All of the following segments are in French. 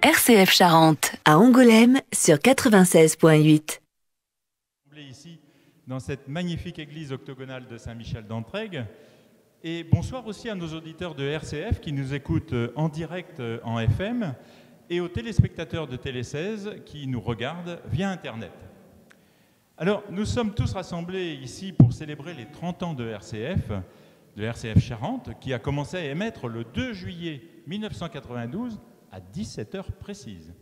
RCF Charente. À Angoulême sur 96.8. Ici, dans cette magnifique église octogonale de Saint-Michel d'Entraigues. Et bonsoir aussi à nos auditeurs de RCF qui nous écoutent en direct en FM et aux téléspectateurs de Télé 16 qui nous regardent via Internet. Alors, nous sommes tous rassemblés ici pour célébrer les 30 ans de RCF Charente, qui a commencé à émettre le 2 juillet 1992 à 17h précises.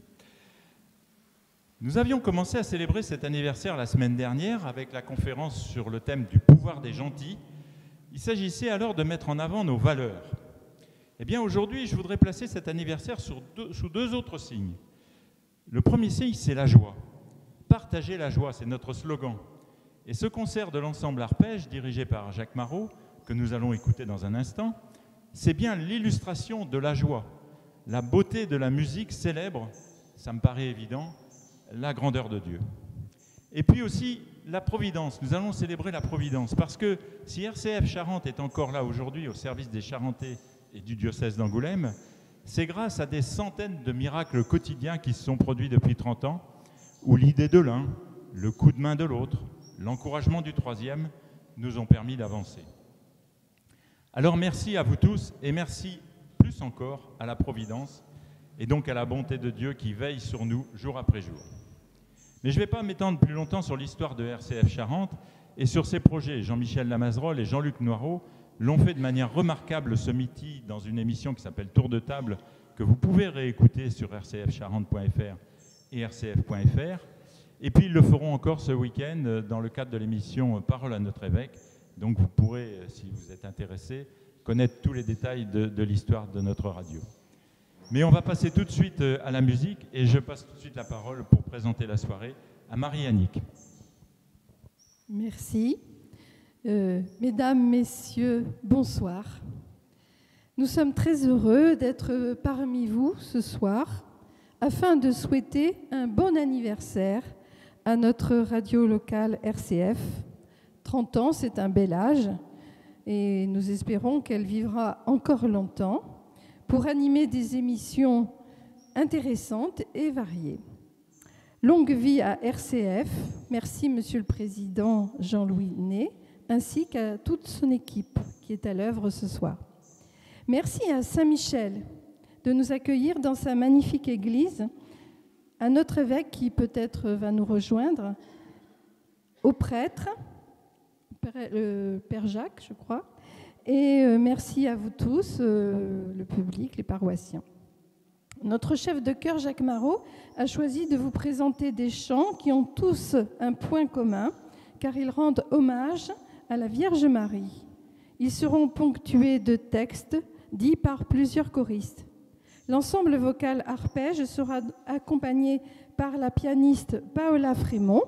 Nous avions commencé à célébrer cet anniversaire la semaine dernière avec la conférence sur le thème du pouvoir des gentils. Il s'agissait alors de mettre en avant nos valeurs. Eh bien, aujourd'hui, je voudrais placer cet anniversaire sous deux autres signes. Le premier signe, c'est la joie. Partager la joie, c'est notre slogan. Et ce concert de l'ensemble Arpège, dirigé par Jacques Marot, que nous allons écouter dans un instant, c'est bien l'illustration de la joie. La beauté de la musique célèbre, ça me paraît évident, la grandeur de Dieu. Et puis aussi, la Providence. Nous allons célébrer la Providence parce que si RCF Charente est encore là aujourd'hui au service des Charentais et du diocèse d'Angoulême, c'est grâce à des centaines de miracles quotidiens qui se sont produits depuis 30 ans, où l'idée de l'un, le coup de main de l'autre, l'encouragement du troisième nous ont permis d'avancer. Alors merci à vous tous et merci plus encore à la Providence et donc à la bonté de Dieu qui veille sur nous jour après jour. Mais je ne vais pas m'étendre plus longtemps sur l'histoire de RCF Charente et sur ses projets. Jean-Michel Lamazerolle et Jean-Luc Noireau l'ont fait de manière remarquable ce midi dans une émission qui s'appelle Tour de table, que vous pouvez réécouter sur rcfcharente.fr et rcf.fr. Et puis ils le feront encore ce week-end dans le cadre de l'émission Parole à notre évêque. Donc vous pourrez, si vous êtes intéressé, connaître tous les détails de l'histoire de notre radio. Mais on va passer tout de suite à la musique et je passe tout de suite la parole pour présenter la soirée à Marie-Annick. Merci. Mesdames, Messieurs, bonsoir. Nous sommes très heureux d'être parmi vous ce soir afin de souhaiter un bon anniversaire à notre radio locale RCF. 30 ans, c'est un bel âge et nous espérons qu'elle vivra encore longtemps pour animer des émissions intéressantes et variées. Longue vie à RCF. Merci, Monsieur le Président Jean-Louis Ney, ainsi qu'à toute son équipe qui est à l'œuvre ce soir. Merci à Saint-Michel de nous accueillir dans sa magnifique église, à notre évêque qui peut-être va nous rejoindre, aux prêtres, le Père Jacques, je crois, et merci à vous tous, le public, les paroissiens. Notre chef de chœur, Jacques Marot, a choisi de vous présenter des chants qui ont tous un point commun, car ils rendent hommage à la Vierge Marie. Ils seront ponctués de textes dits par plusieurs choristes. L'ensemble vocal Arpège sera accompagné par la pianiste Paola Frémont.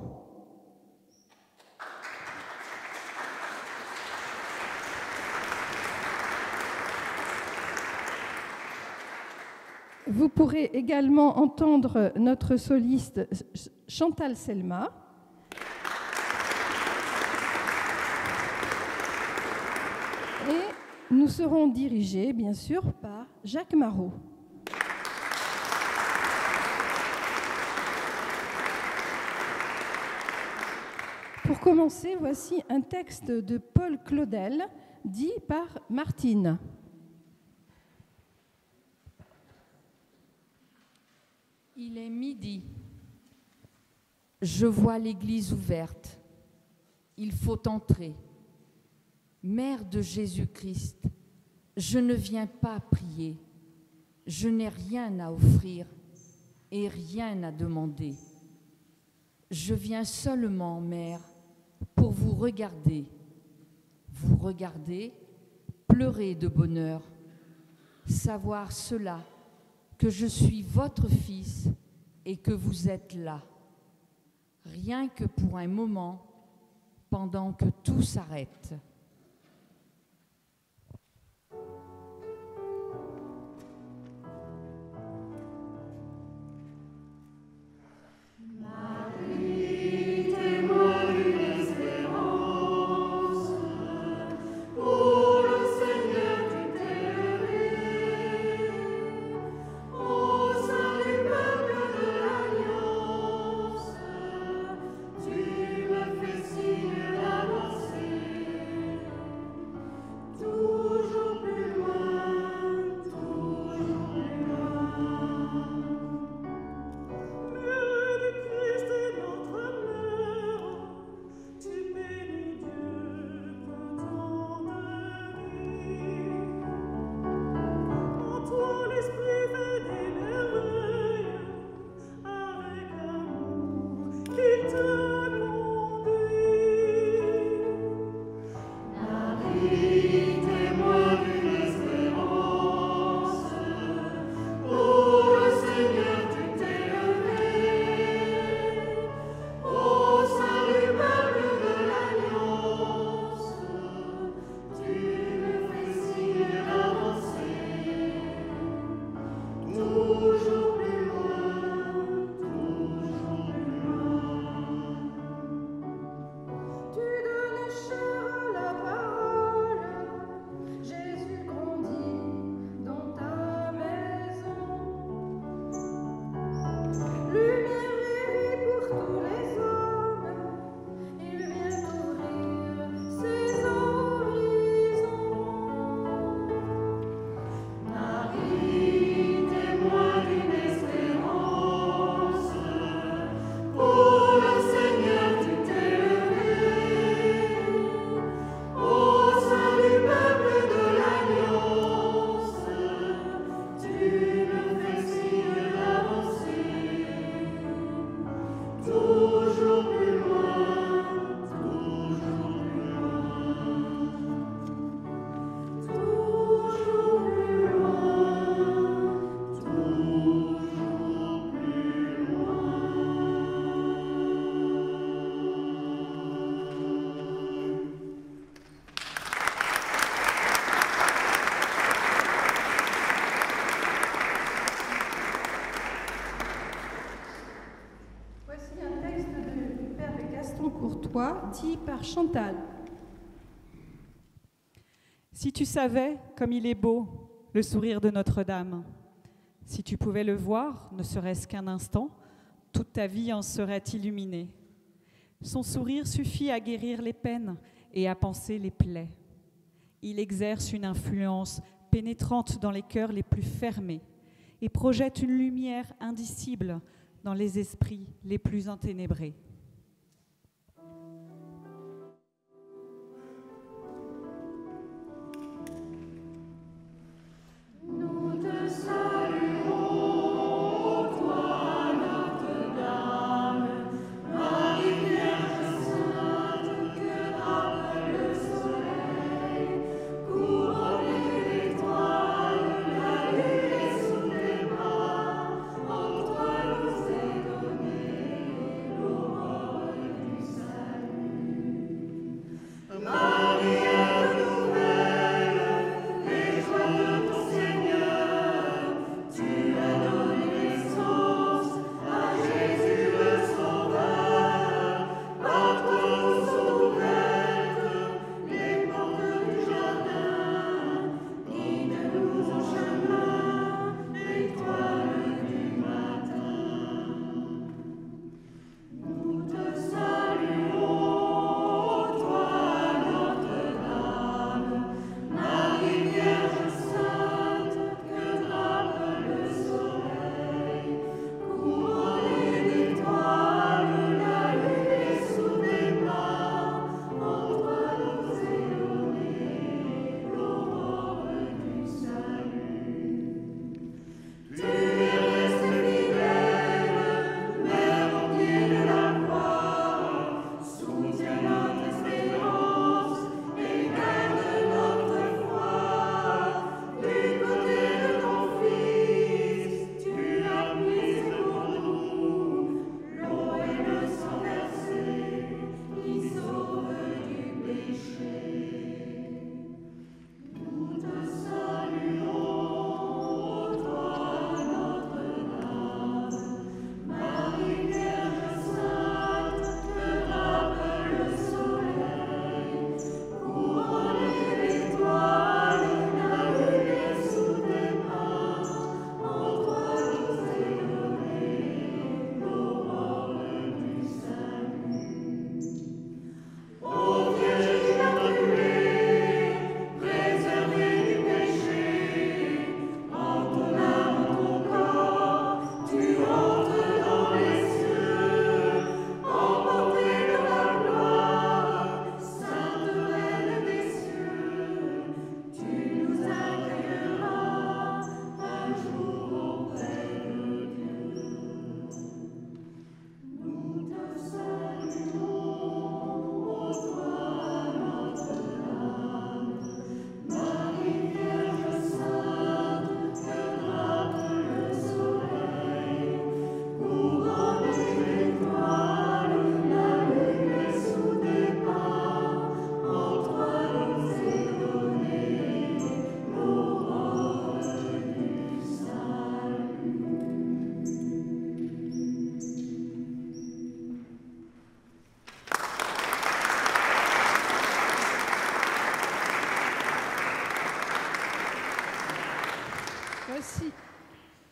Vous pourrez également entendre notre soliste Chantal Selma. Et nous serons dirigés, bien sûr, par Jacques Marot. Pour commencer, voici un texte de Paul Claudel, dit par Martine. Il est midi. Je vois l'église ouverte. Il faut entrer. Mère de Jésus-Christ, je ne viens pas prier. Je n'ai rien à offrir et rien à demander. Je viens seulement, Mère, pour vous regarder. Vous regarder, pleurer de bonheur. Savoir cela, que je suis votre fils et que vous êtes là, rien que pour un moment, pendant que tout s'arrête. Seigneur, tu t'es toi, dit par Chantal. Si tu savais comme il est beau, le sourire de Notre-Dame, si tu pouvais le voir, ne serait-ce qu'un instant, toute ta vie en serait illuminée. Son sourire suffit à guérir les peines et à panser les plaies. Il exerce une influence pénétrante dans les cœurs les plus fermés et projette une lumière indicible dans les esprits les plus enténébrés.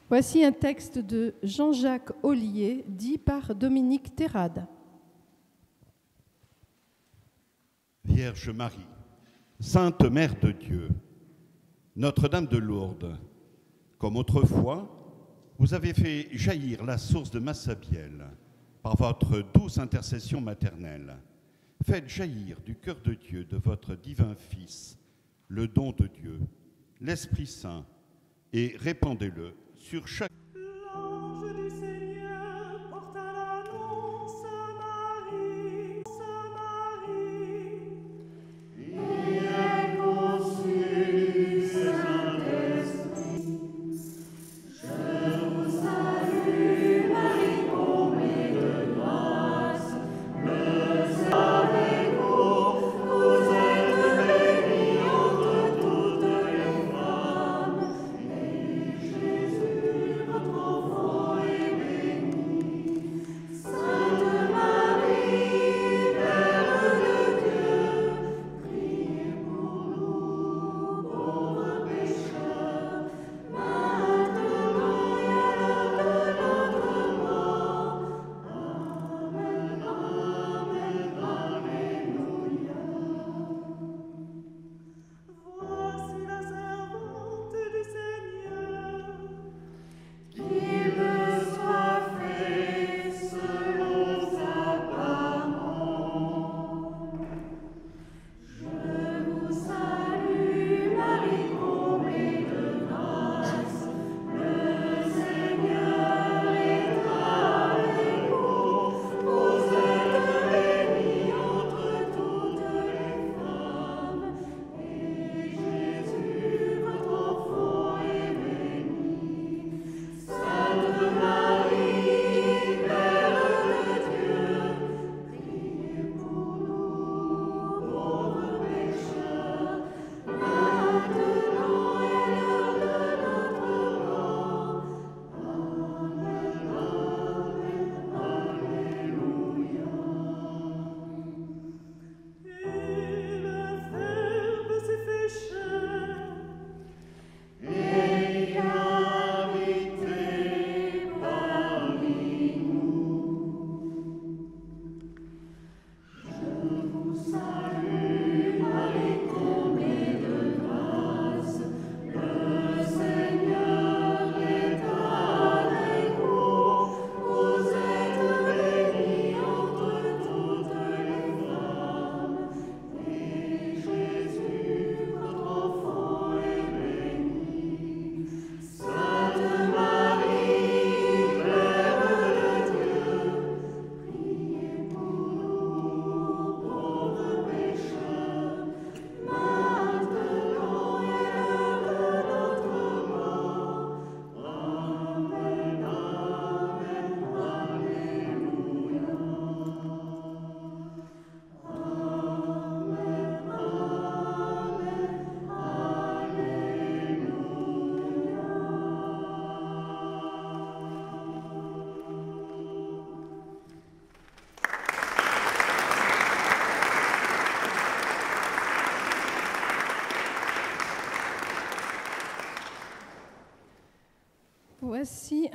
Voici un texte de Jean-Jacques Ollier, dit par Dominique Terrade. Vierge Marie, Sainte Mère de Dieu, Notre-Dame de Lourdes, comme autrefois, vous avez fait jaillir la source de Massabielle par votre douce intercession maternelle. Faites jaillir du cœur de Dieu, de votre divin Fils, le don de Dieu, l'Esprit Saint, et répandez-le sur chaque... L'ange du Seigneur porte à l'annonce Marie, Marie. Il est conçu du Saint-Esprit. Je vous salue, Marie, comblée de grâce. Le Seigneur avec vous, vous êtes bénie entre toutes les femmes. Et Jésus,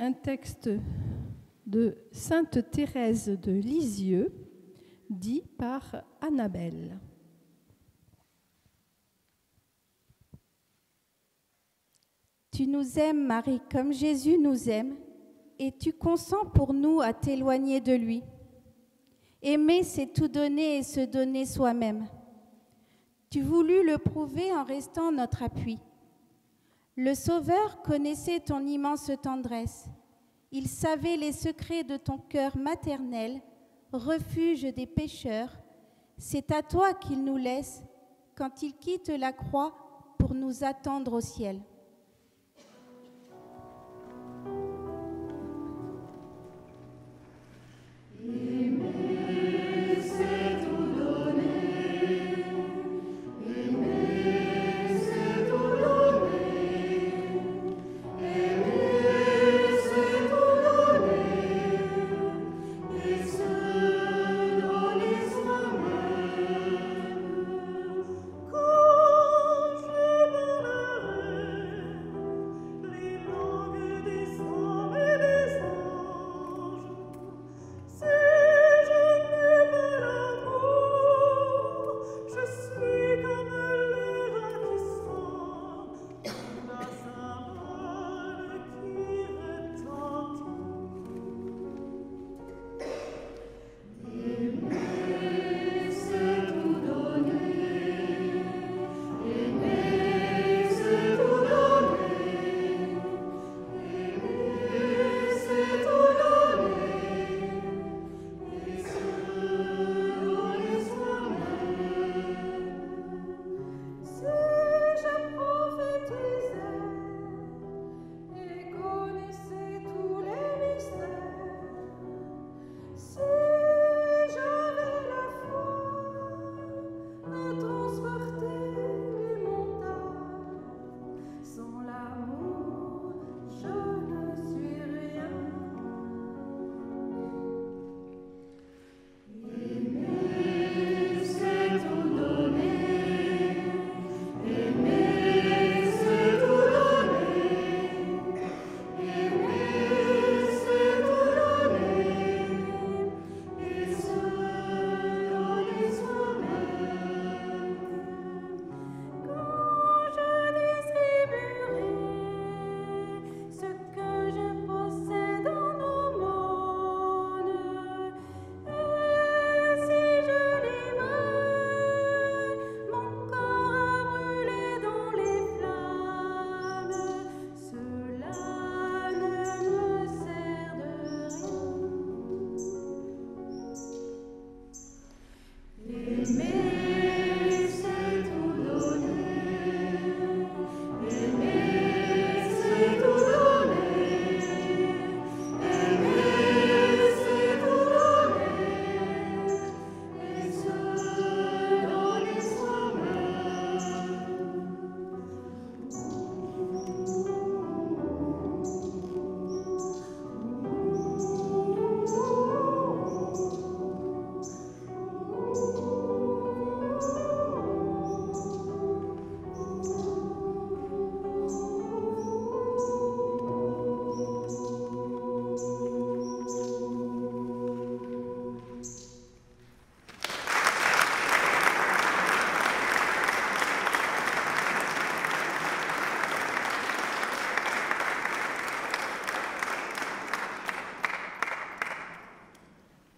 un texte de Sainte Thérèse de Lisieux, dit par Annabelle. Tu nous aimes, Marie, comme Jésus nous aime, et tu consens pour nous à t'éloigner de lui. Aimer, c'est tout donner et se donner soi-même. Tu voulus le prouver en restant notre appui. Le Sauveur connaissait ton immense tendresse. Il savait les secrets de ton cœur maternel, refuge des pécheurs. C'est à toi qu'il nous laisse quand il quitte la croix pour nous attendre au ciel.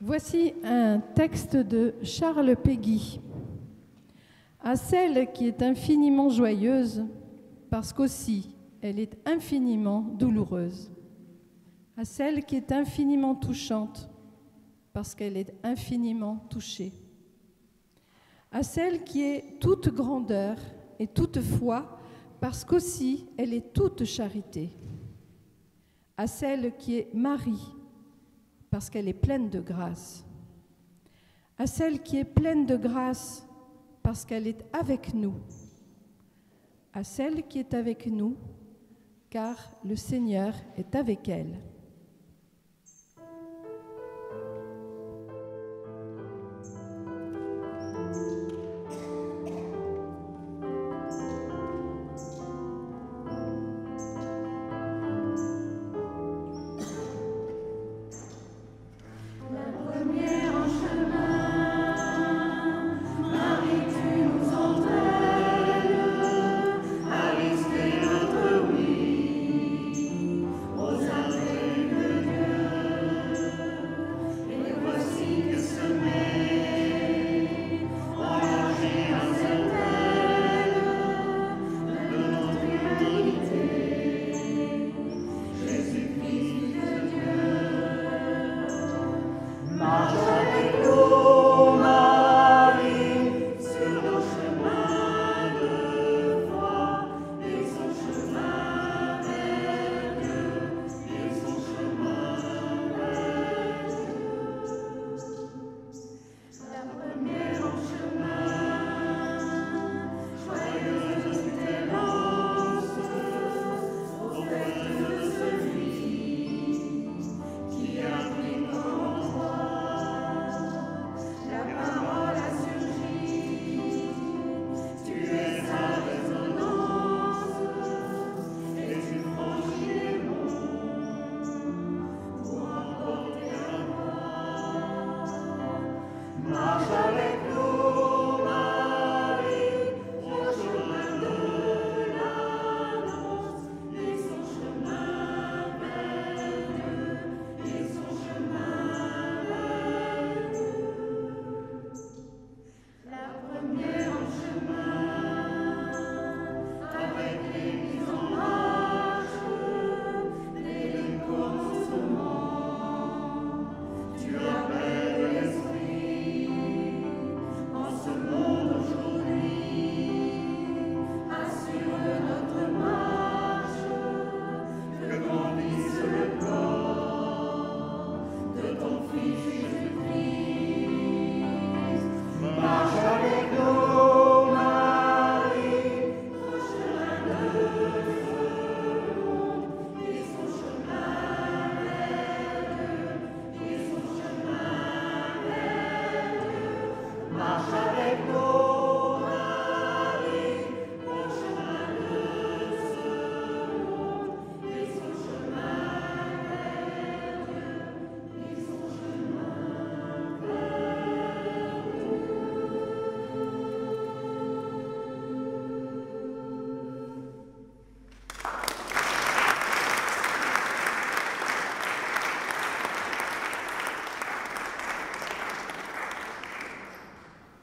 Voici un texte de Charles Péguy. À celle qui est infiniment joyeuse, parce qu'aussi elle est infiniment douloureuse. À celle qui est infiniment touchante, parce qu'elle est infiniment touchée. À celle qui est toute grandeur et toute foi, parce qu'aussi elle est toute charité. À celle qui est Marie, parce qu'elle est pleine de grâce. À celle qui est pleine de grâce, parce qu'elle est avec nous. À celle qui est avec nous, car le Seigneur est avec elle.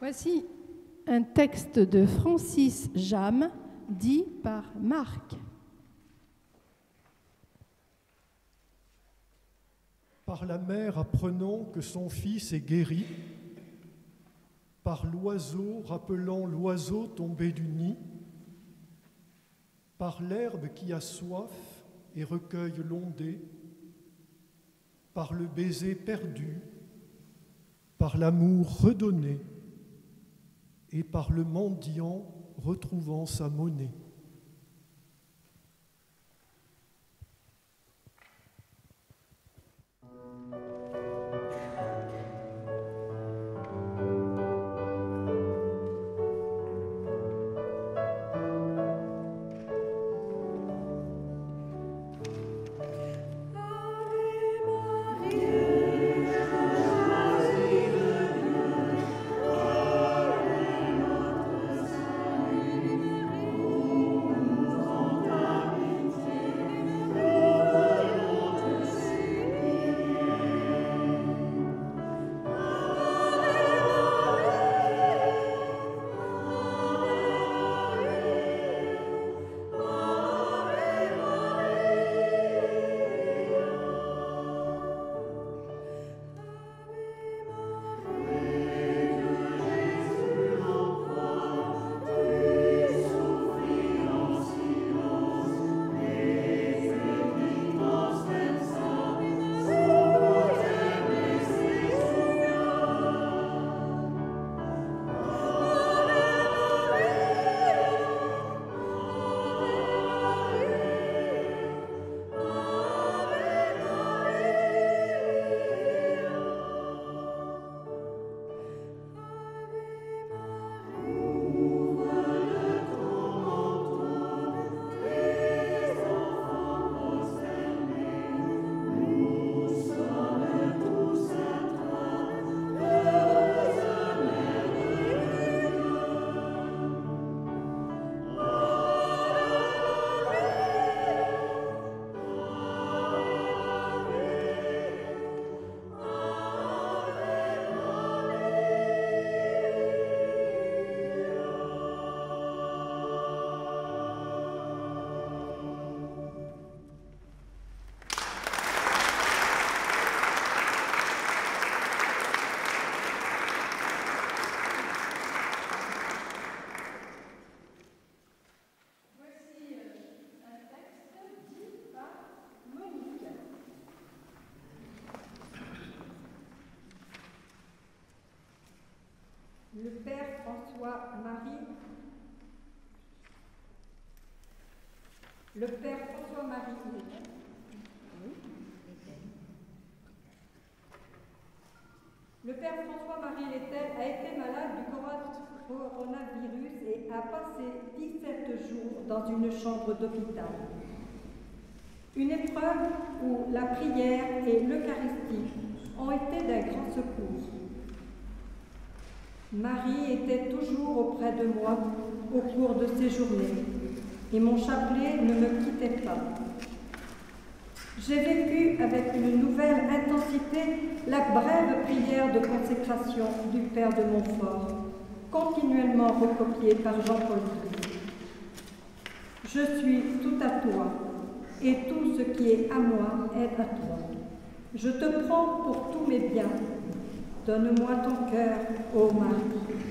Voici un texte de Francis James, dit par Marc. Par la mère apprenant que son fils est guéri, par l'oiseau rappelant l'oiseau tombé du nid, par l'herbe qui a soif et recueille l'ondée, par le baiser perdu, par l'amour redonné, et par le mendiant retrouvant sa monnaie. Le Père François-Marie, le Père François-Marie Le Père François-Marie Lettel a été malade du coronavirus et a passé 17 jours dans une chambre d'hôpital. Une épreuve où la prière et l'Eucharistie ont été d'un grand secours. Marie était toujours auprès de moi au cours de ces journées et mon chapelet ne me quittait pas. J'ai vécu avec une nouvelle intensité la brève prière de consécration du Père de Montfort, continuellement recopiée par Jean-Paul II. Je suis tout à toi, et tout ce qui est à moi est à toi. Je te prends pour tous mes biens. Donne-moi ton cœur, ô Marie.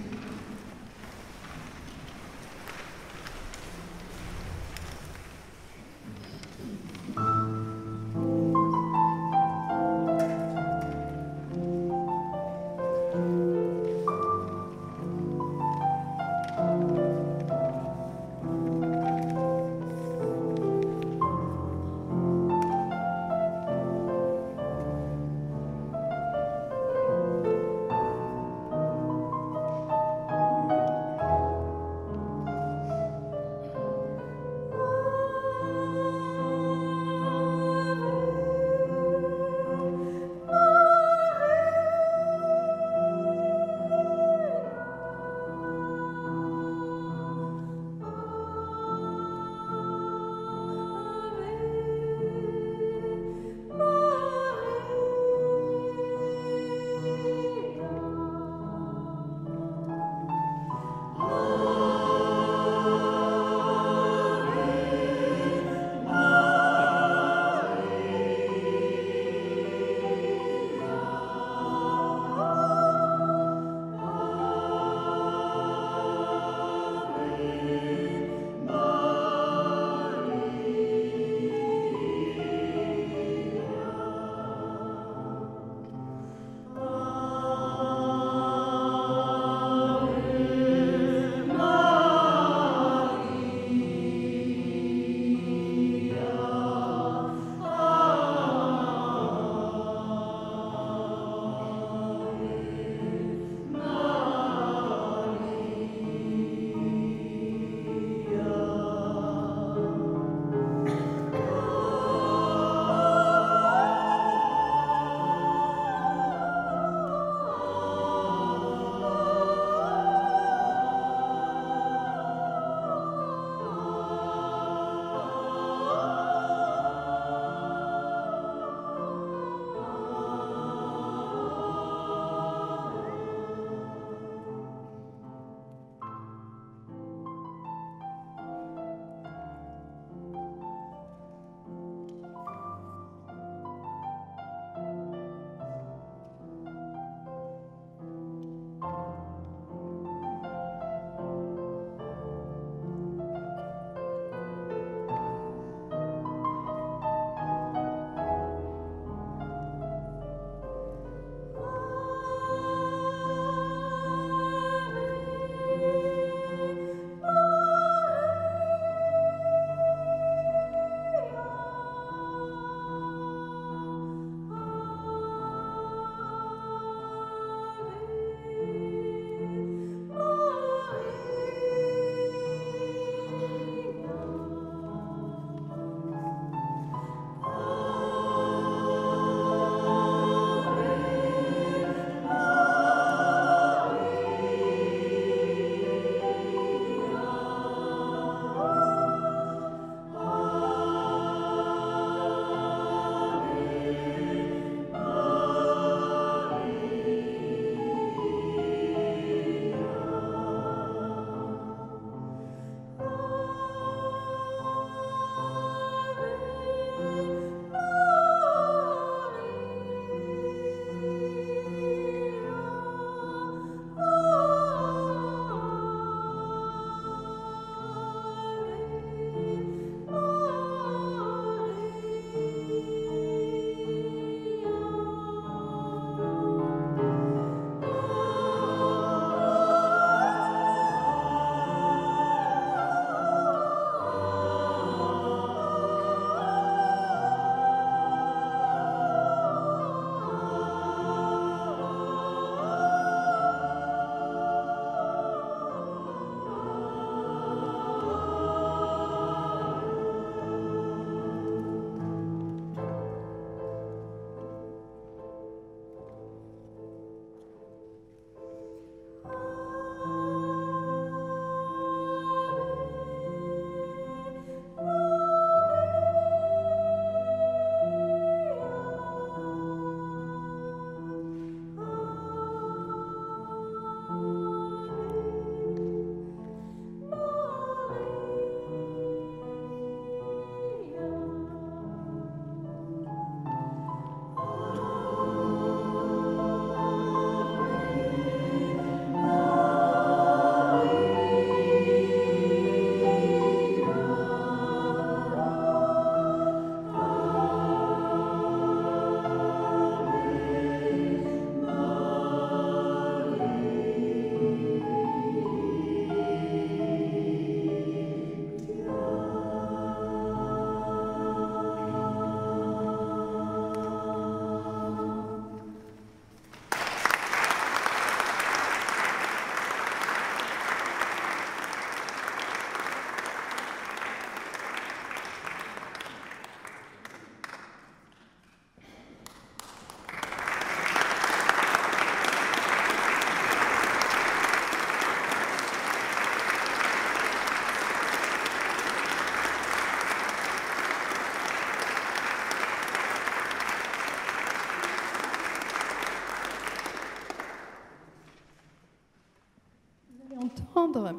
prendre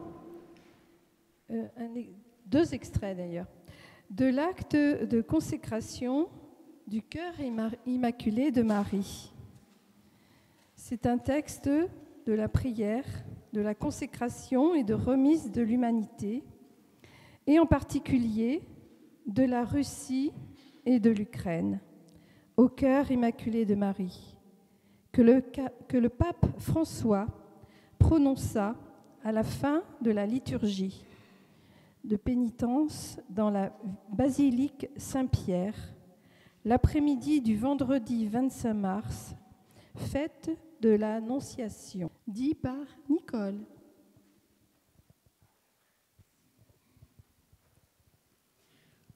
deux extraits d'ailleurs de l'acte de consécration du cœur immaculé de Marie. C'est un texte de la prière, de la consécration et de remise de l'humanité, et en particulier de la Russie et de l'Ukraine, au cœur immaculé de Marie, que le pape François prononça à la fin de la liturgie de pénitence dans la basilique Saint-Pierre, l'après-midi du vendredi 25 mars, fête de l'Annonciation, dit par Nicole.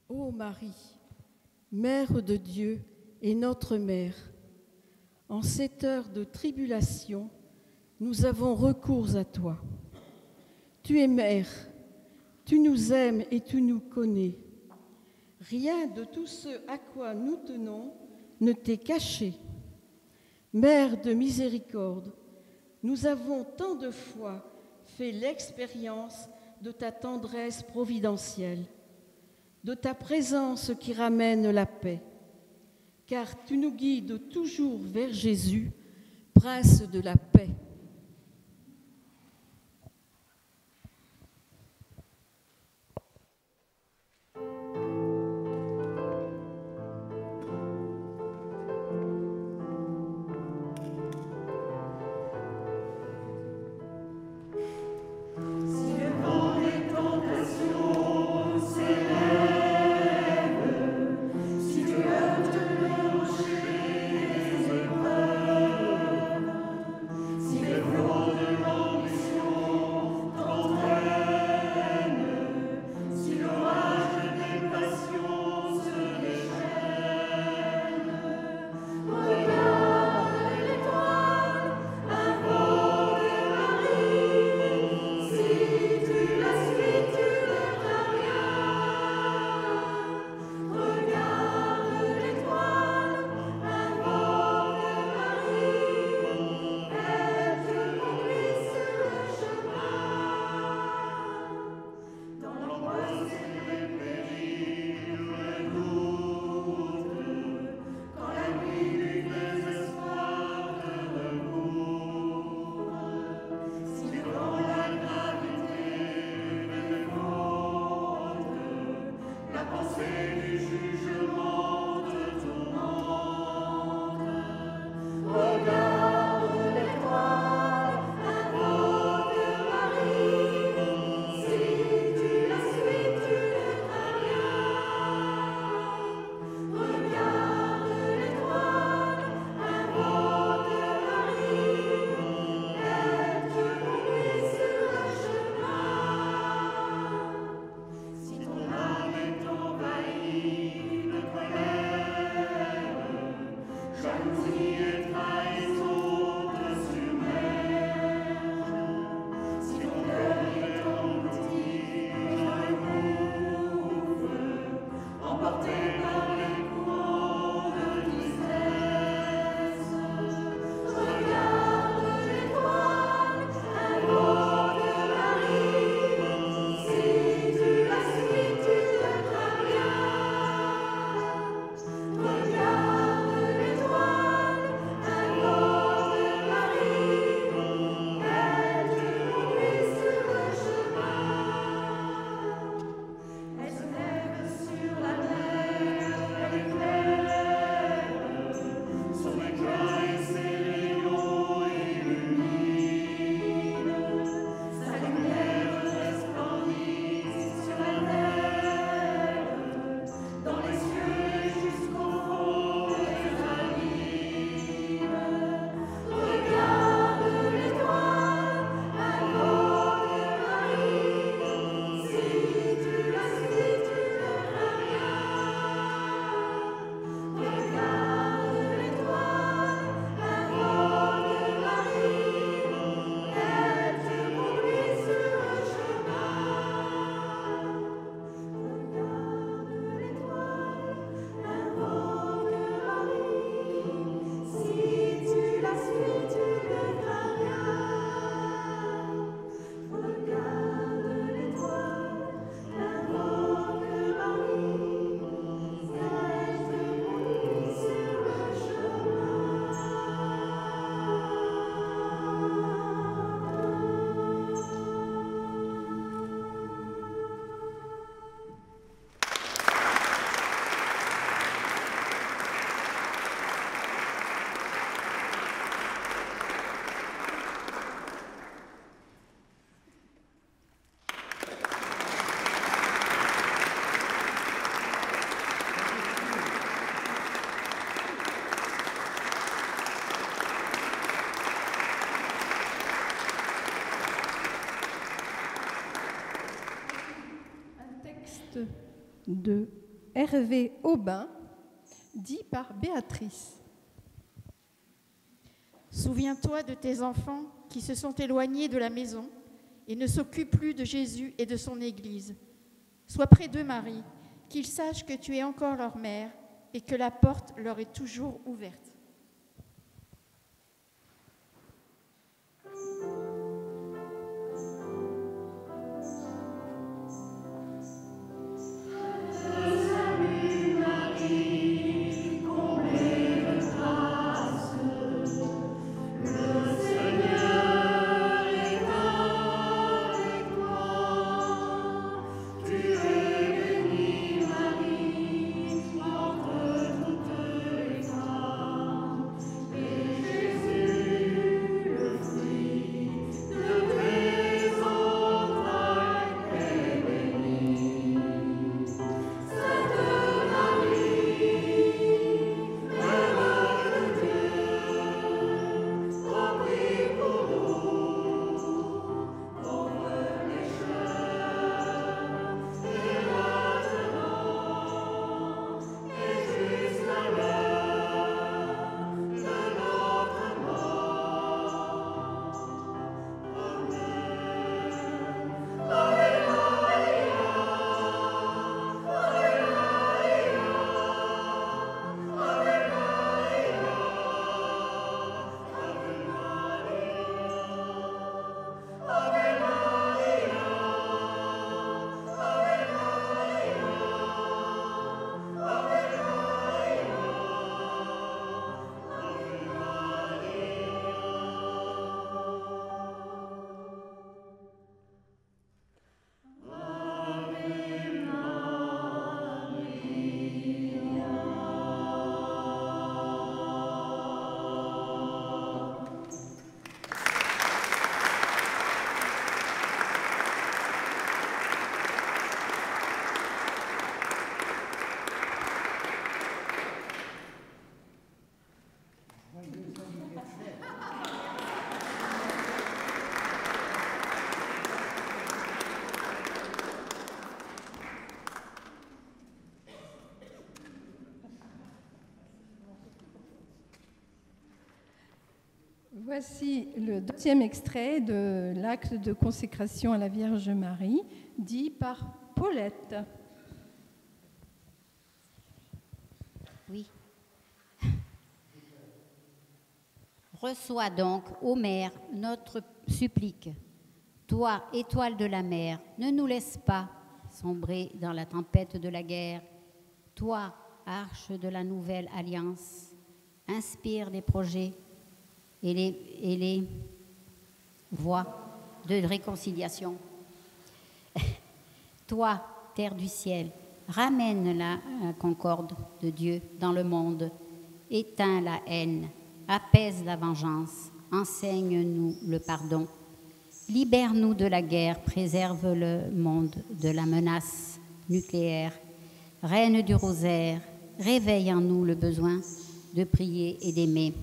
Ô Marie, Mère de Dieu et notre Mère, en cette heure de tribulation, nous avons recours à toi. Tu es mère, tu nous aimes et tu nous connais. Rien de tout ce à quoi nous tenons ne t'est caché. Mère de miséricorde, nous avons tant de fois fait l'expérience de ta tendresse providentielle, de ta présence qui ramène la paix, car tu nous guides toujours vers Jésus, Prince de la paix. de Hervé Aubin, dit par Béatrice. Souviens-toi de tes enfants qui se sont éloignés de la maison et ne s'occupent plus de Jésus et de son Église. Sois près d'eux, Marie, qu'ils sachent que tu es encore leur mère et que la porte leur est toujours ouverte. Voici le deuxième extrait de l'acte de consécration à la Vierge Marie, dit par Paulette. Oui. Reçois donc, ô Mère, notre supplique. Toi, étoile de la mer, ne nous laisse pas sombrer dans la tempête de la guerre. Toi, arche de la nouvelle alliance, inspire les projets et les voies de réconciliation. Toi, terre du ciel, ramène la concorde de Dieu dans le monde, éteins la haine, apaise la vengeance, enseigne-nous le pardon, libère-nous de la guerre, préserve le monde de la menace nucléaire, reine du rosaire, réveille en nous le besoin de prier et d'aimer.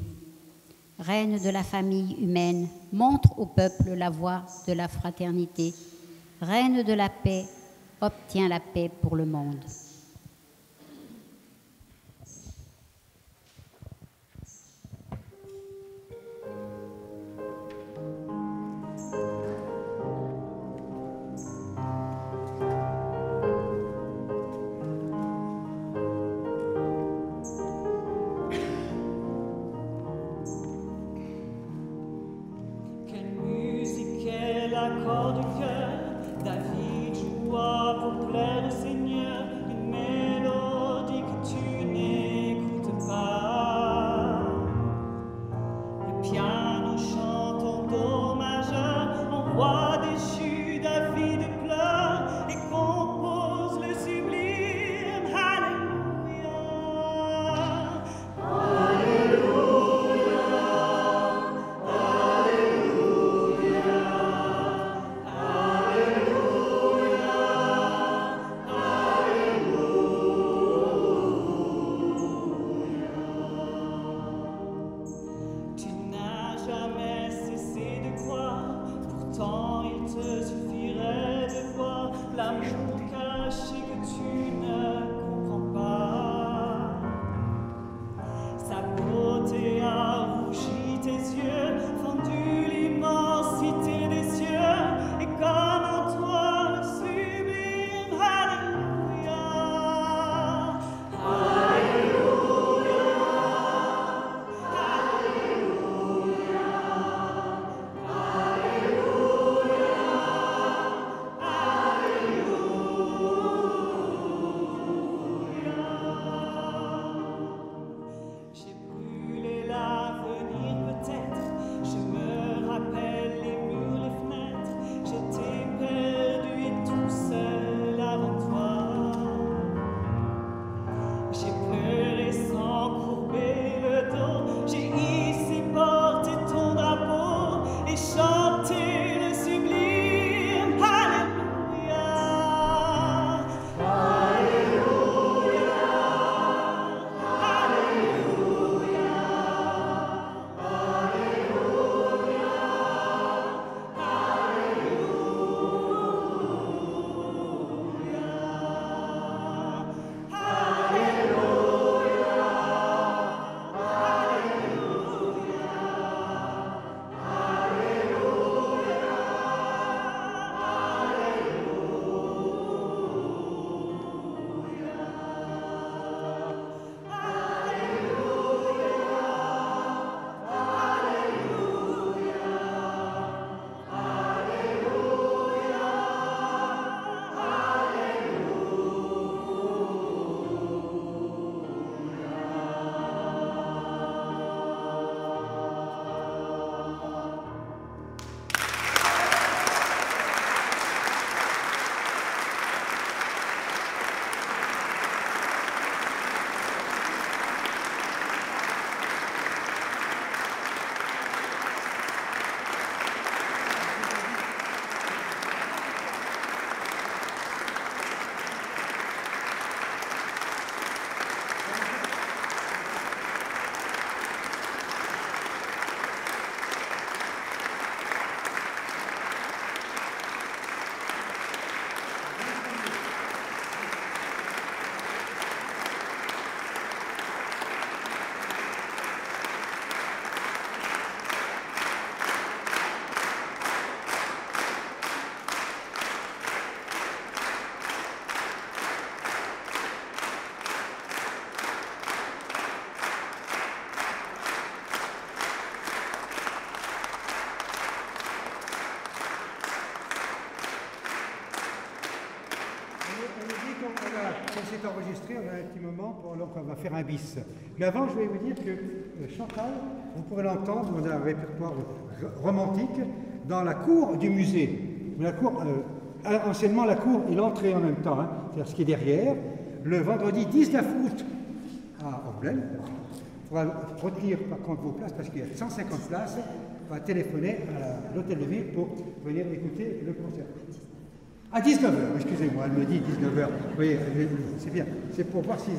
Reine de la famille humaine, montre au peuple la voie de la fraternité. Reine de la paix, obtiens la paix pour le monde. L'accord du cœur, David joua pour plaire au Seigneur, une c'est enregistré, on a un petit moment, donc on va faire un bis. Mais avant, je vais vous dire que Chantal, vous pourrez l'entendre dans un répertoire romantique dans la cour du musée. La cour, anciennement, la cour et l'entrée en même temps, hein, c'est-à-dire ce qui est derrière. Le vendredi 19 août à Orblène, il faudra retenir par contre vos places parce qu'il y a 150 places. On va téléphoner à l'hôtel de ville pour venir écouter le concert. À 19h, excusez-moi, elle me dit 19h. Oui, c'est bien. C'est pour voir si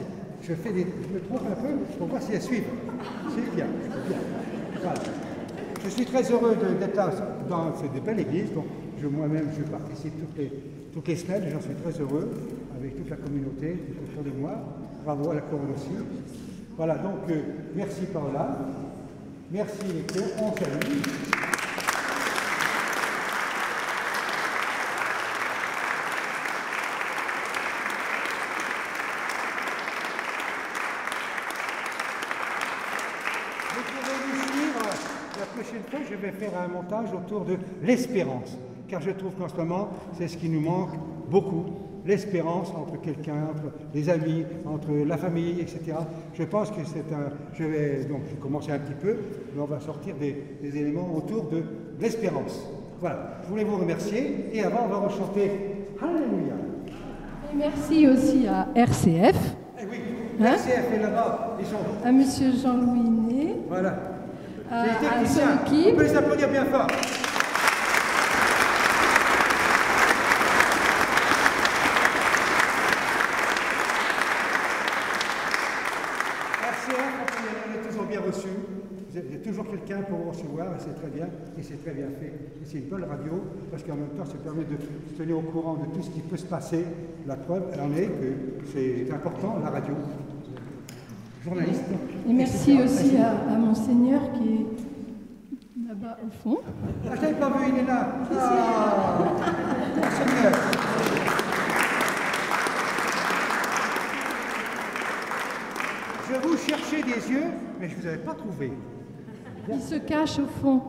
je me trompe un peu, pour voir si elles suivent. C'est bien, c'est bien. Voilà. Je suis très heureux d'être là dans cette belle église. Donc moi-même, je participe toutes les semaines et j'en suis très heureux avec toute la communauté autour de moi. Bravo à la couronne aussi. Voilà, donc merci Paola. Merci les chœurs. On salue. La prochaine fois, je vais faire un montage autour de l'espérance, car je trouve qu'en ce moment, c'est ce qui nous manque beaucoup, l'espérance entre quelqu'un, entre les amis, entre la famille, etc. Je pense que c'est un... Je vais commencer un petit peu, mais on va sortir des éléments autour de l'espérance. Voilà, je voulais vous remercier, et avant, on va rechanter Alléluia. Et merci aussi à RCF. Eh oui, RCF est là-bas, ils sont... À monsieur Jean-Louis Né. Voilà. À son équipe. On peut les applaudir bien fort. RCF, on est toujours bien reçu. Vous avez toujours quelqu'un pour vous recevoir et c'est très bien. Et c'est très bien fait. Et c'est une bonne radio parce qu'en même temps, ça permet de se tenir au courant de tout ce qui peut se passer. La preuve en est que c'est important, la radio. Journaliste. Et merci aussi à Monseigneur qui est là-bas au fond. Ah, je l'avais pas vu, il est là. Ah, Monseigneur. Je vous cherchais des yeux, mais je ne vous avais pas trouvé. Il se cache au fond.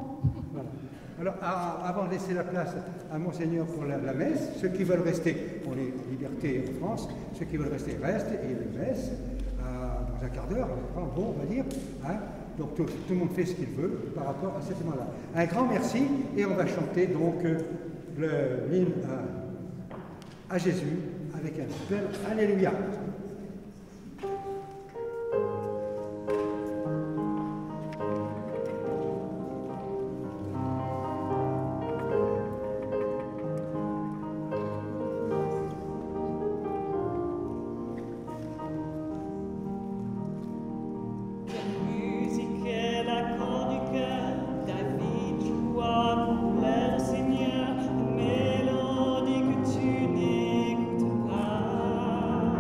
Voilà. Alors, avant de laisser la place à Monseigneur pour la messe, ceux qui veulent rester pour les libertés en France, ceux qui veulent rester restent et la messe. Dans un quart d'heure, on va dire. Hein. Donc tout le monde fait ce qu'il veut par rapport à cet élément-là. Un grand merci et on va chanter donc l'hymne à Jésus avec un bel Alléluia. Mélodie que tu n'écoutes pas.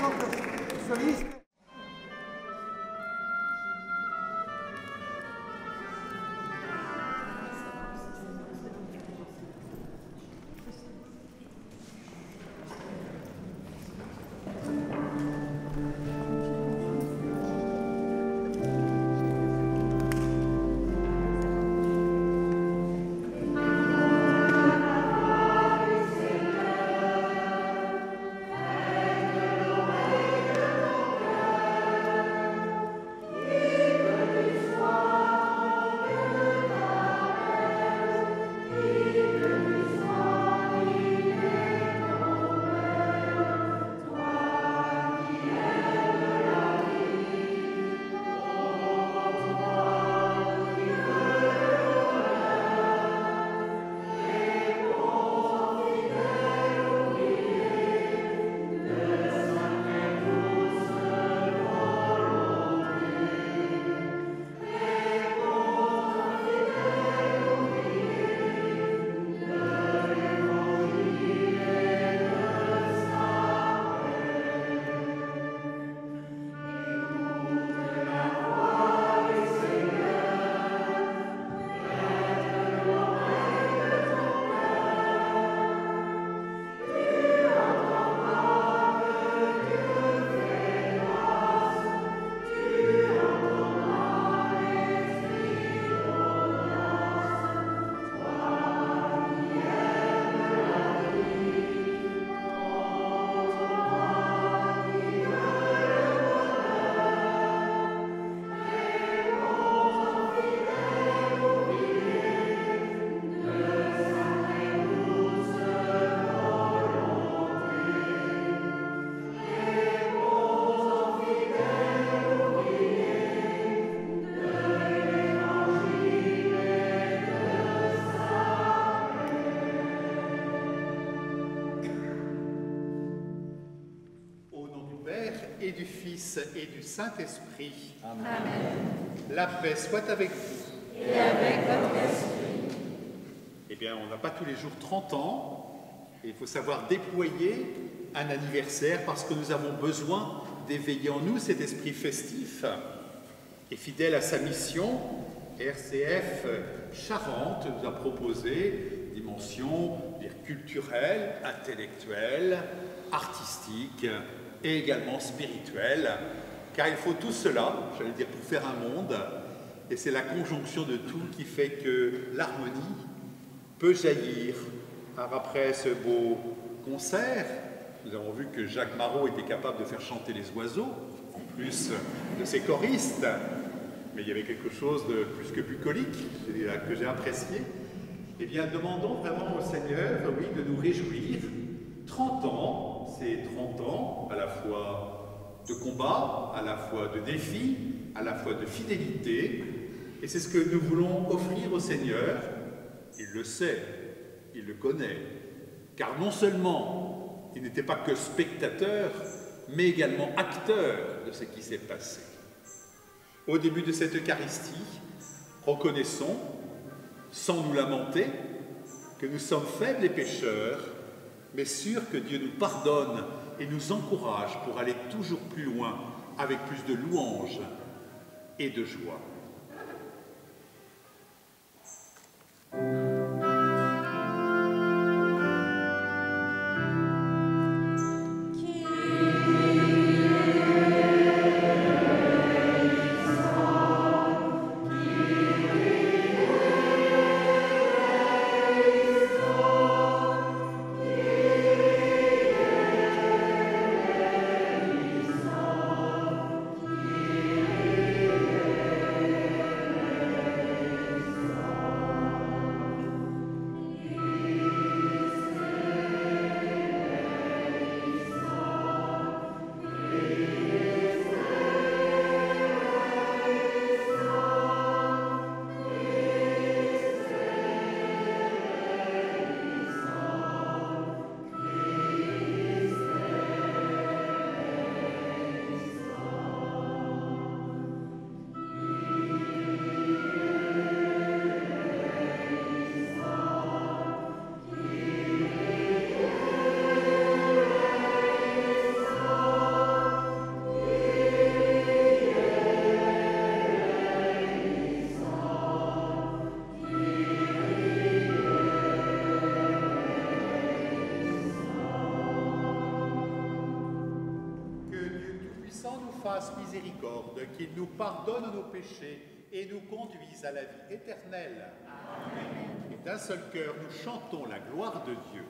tant que soliste. Et du Fils et du Saint-Esprit. Amen. La paix soit avec vous. Et avec votre esprit. Eh bien, on n'a pas tous les jours 30 ans. Et il faut savoir déployer un anniversaire parce que nous avons besoin d'éveiller en nous cet esprit festif. Et fidèle à sa mission, RCF Charente nous a proposé dimensions culturelles, intellectuelles, artistiques, et également spirituel, car il faut tout cela, j'allais dire, pour faire un monde, et c'est la conjonction de tout qui fait que l'harmonie peut jaillir. Alors après ce beau concert, nous avons vu que Jacques Marot était capable de faire chanter les oiseaux, en plus de ses choristes, mais il y avait quelque chose de plus que bucolique, que j'ai apprécié. Eh bien, demandons vraiment au Seigneur, oui, de nous réjouir. 30 ans, c'est 30 ans à la fois de combat, à la fois de défi, à la fois de fidélité. Et c'est ce que nous voulons offrir au Seigneur. Il le sait, il le connaît. Car non seulement il n'était pas que spectateur, mais également acteur de ce qui s'est passé. Au début de cette Eucharistie, reconnaissons, sans nous lamenter, que nous sommes faibles et pécheurs, mais sûr que Dieu nous pardonne et nous encourage pour aller toujours plus loin avec plus de louanges et de joie. fasse miséricorde, qu'il nous pardonne nos péchés et nous conduise à la vie éternelle. Amen. Et d'un seul cœur, nous chantons la gloire de Dieu.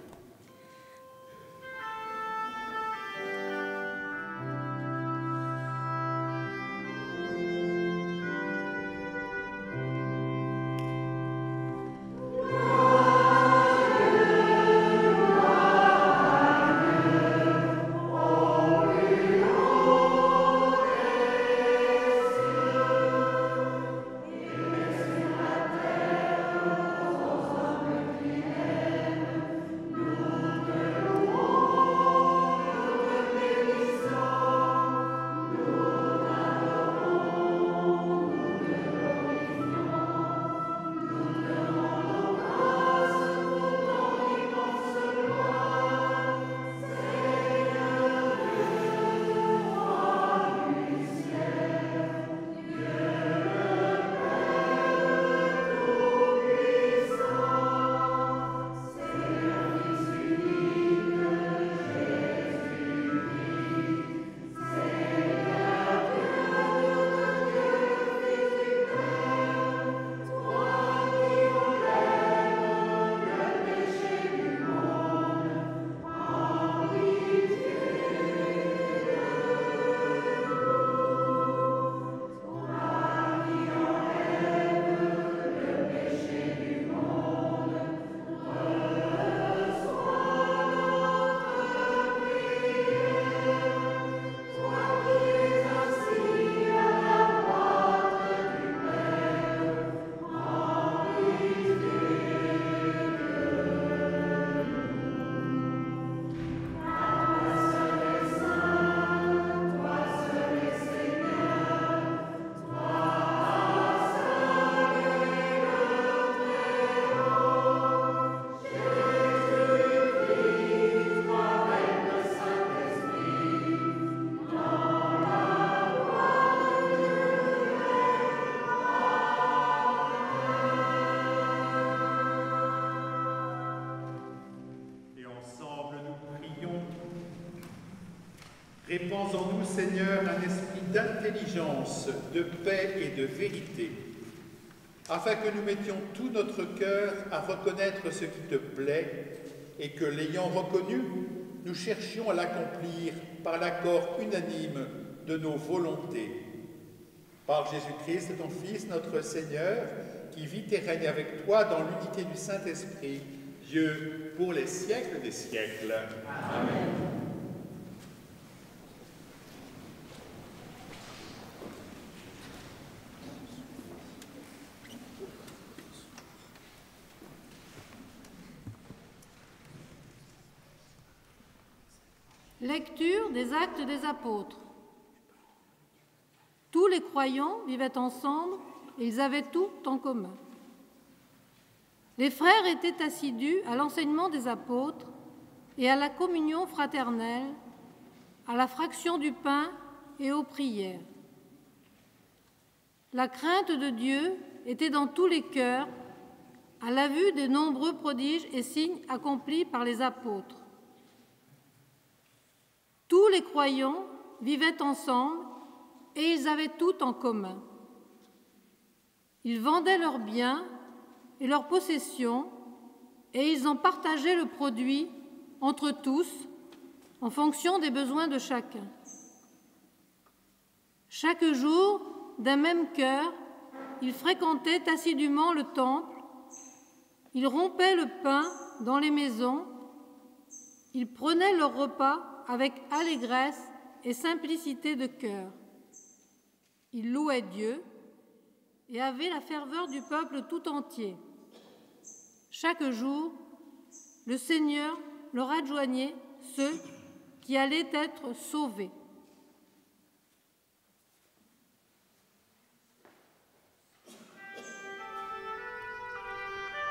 Répands en nous, Seigneur, un esprit d'intelligence, de paix et de vérité, afin que nous mettions tout notre cœur à reconnaître ce qui te plaît et que, l'ayant reconnu, nous cherchions à l'accomplir par l'accord unanime de nos volontés. Par Jésus-Christ, ton Fils, notre Seigneur, qui vit et règne avec toi dans l'unité du Saint-Esprit, Dieu, pour les siècles des siècles. Amen. Lecture des Actes des Apôtres. Tous les croyants vivaient ensemble et ils avaient tout en commun. Les frères étaient assidus à l'enseignement des apôtres et à la communion fraternelle, à la fraction du pain et aux prières. La crainte de Dieu était dans tous les cœurs à la vue des nombreux prodiges et signes accomplis par les apôtres. Tous les croyants vivaient ensemble et ils avaient tout en commun. Ils vendaient leurs biens et leurs possessions et ils en partageaient le produit entre tous en fonction des besoins de chacun. Chaque jour, d'un même cœur, ils fréquentaient assidûment le temple, ils rompaient le pain dans les maisons, ils prenaient leur repas avec allégresse et simplicité de cœur. Ils louaient Dieu et avaient la ferveur du peuple tout entier. Chaque jour, le Seigneur leur adjoignait ceux qui allaient être sauvés.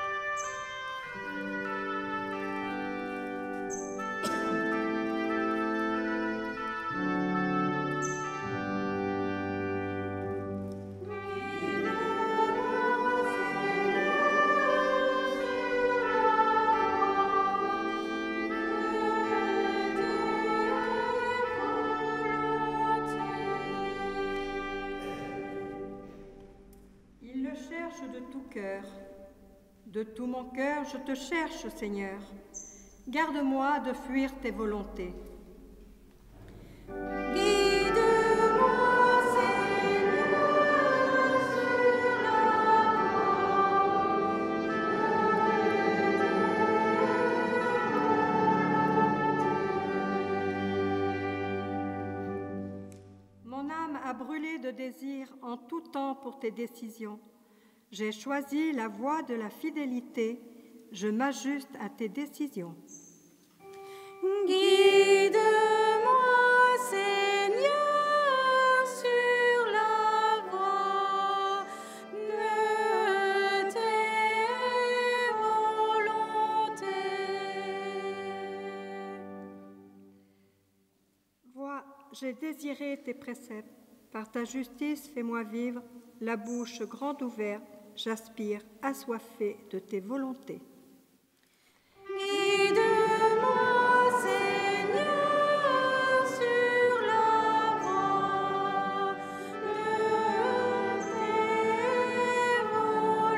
Amen. cœur. De tout mon cœur, je te cherche, Seigneur. Garde-moi de fuir tes volontés. Guide-moi, Seigneur, sur la voie. Mon âme a brûlé de désir en tout temps pour tes décisions. J'ai choisi la voie de la fidélité. Je m'ajuste à tes décisions. Guide-moi, Seigneur, sur la voie de tes volontés. Vois, j'ai désiré tes préceptes. Par ta justice, fais-moi vivre, la bouche grande ouverte. J'aspire, assoiffé de tes volontés. Guide-moi, Seigneur, sur la voie de tes volontés.